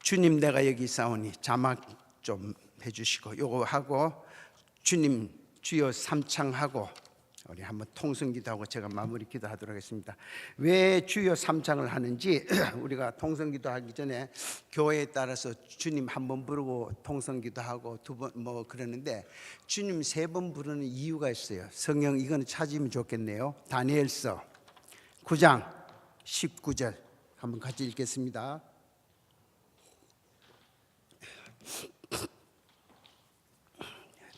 주님 내가 여기 있사오니 자막 좀 해주시고 요거 하고 주님 주여 삼창하고 우리 한번 통성기도하고 제가 마무리 기도하도록 하겠습니다. 왜 주여 삼창을 하는지 우리가 통성기도하기 전에 교회에 따라서 주님 한 번 부르고 통성기도하고 두 번 뭐 그러는데 주님 세 번 부르는 이유가 있어요. 성경 이거는 찾으면 좋겠네요. 다니엘서 9장 19절 한번 같이 읽겠습니다.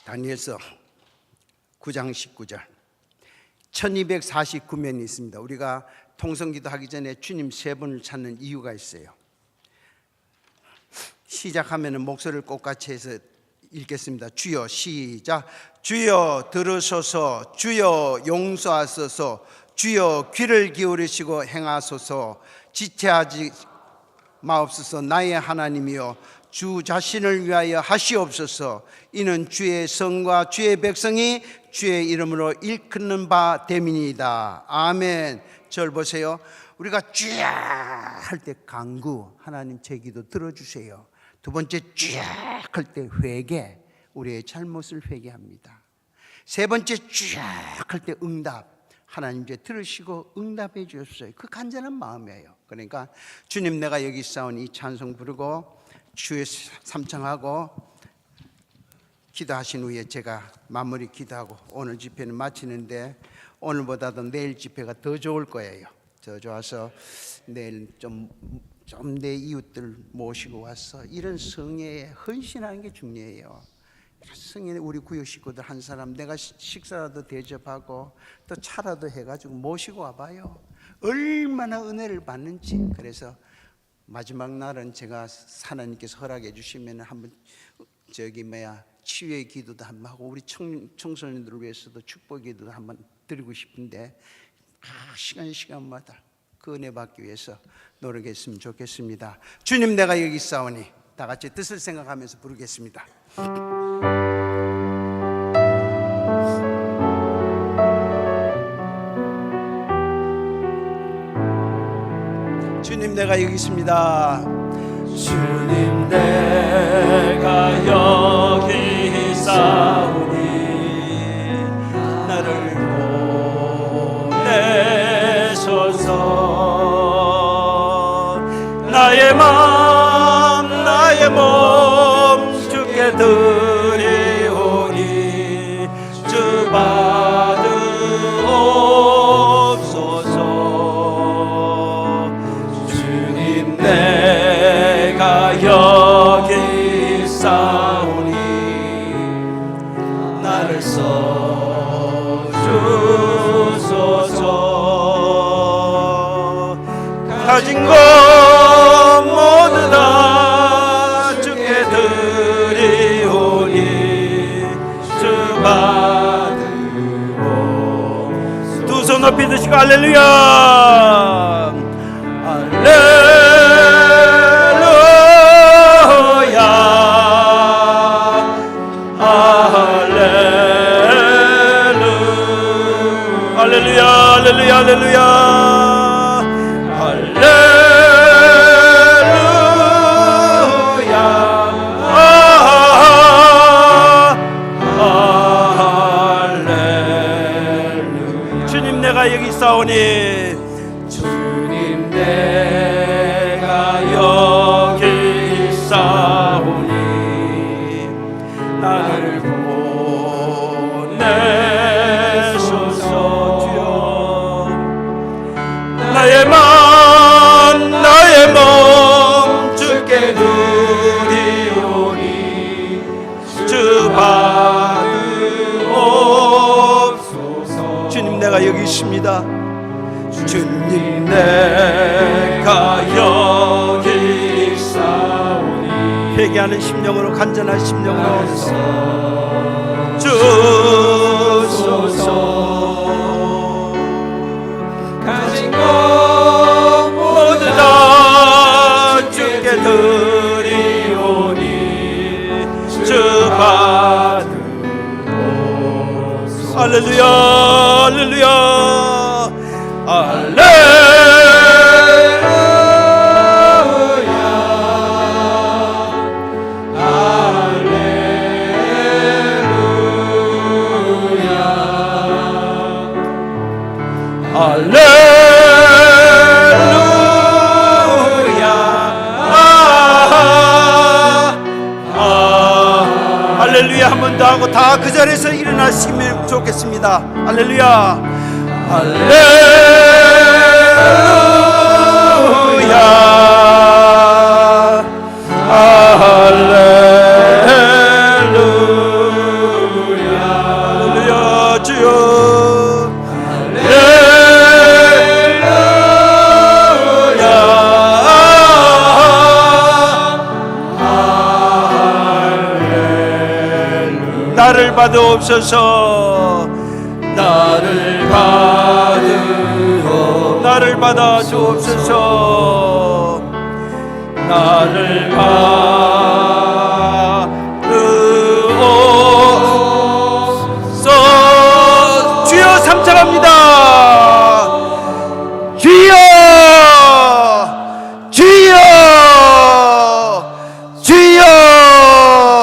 다니엘서 9장 19절 1249면이 있습니다. 우리가 통성기도 하기 전에 주님 세 번을 찾는 이유가 있어요. 시작하면 목소리를 똑같이 해서 읽겠습니다. 주여 시작. 주여 들으소서. 주여 용서하소서. 주여 귀를 기울이시고 행하소서. 지체하지 마옵소서. 나의 하나님이여 주 자신을 위하여 하시옵소서. 이는 주의 성과 주의 백성이 주의 이름으로 일컫는 바 됨이니이다. 아멘. 절 보세요. 우리가 쥐야 할 때 간구, 하나님 제 기도 들어주세요. 두 번째 쥐야 할 때 회개, 우리의 잘못을 회개합니다. 세 번째 쥐야 할 때 응답, 하나님 이제 들으시고 응답해 주셨어요. 그 간절한 마음이에요. 그러니까 주님 내가 여기 있사오니 찬송 부르고 주의 삼창하고 기도하신 후에 제가 마무리 기도하고 오늘 집회는 마치는데 오늘보다도 내일 집회가 더 좋을 거예요. 더 좋아서 내일 좀 내 이웃들 모시고 와서 이런 성회에 헌신하는 게 중요해요. 성회에 우리 구역 식구들 한 사람 내가 식사라도 대접하고 또 차라도 해가지고 모시고 와봐요. 얼마나 은혜를 받는지. 그래서 마지막 날은 제가 하나님께서 허락해 주시면 한번 치유의 기도도 한번 하고 우리 청소년들을 위해서도 축복 기도도 한번 드리고 싶은데 시간마다 그 은혜 받기 위해서 노력했으면 좋겠습니다. 주님 내가 여기 있사오니 다 같이 뜻을 생각하면서 부르겠습니다. 주님 내가 여기 있습니다. 주님 내가 여기 있사오니 나를 보내소서. 나의 마음 나의 몸 주께 드리오니 가진 것 모두 다 주께 드리오니 주 받으오. 두 손 높이 드시고 할렐루야 할렐루야 할렐루야 할렐루야 할렐루야 주님 내가 여기 있사오니 주님 내가 여기 있사오니 나를 보내소서. 주여 나의 맘 주께 드리오니 주 받으옵소서. 주님 내가 여기 있습니다. 주님 내가 여기 있사오니 회개하는 심령으로 간절한 심령으로 주소서. 가진 것 모두 다 주께 드리오니 주 받으옵소서. 할렐루야 할렐루야 할렐루야 한 번 더 하고 다 그 자리에서 일어나시면 좋겠습니다. 할렐루야 할렐루야 할렐루야 할렐루야 주여 나를 받으옵소서. 나를 받아 주옵소서. 나를 받으옵소서. 주여 삼창합니다.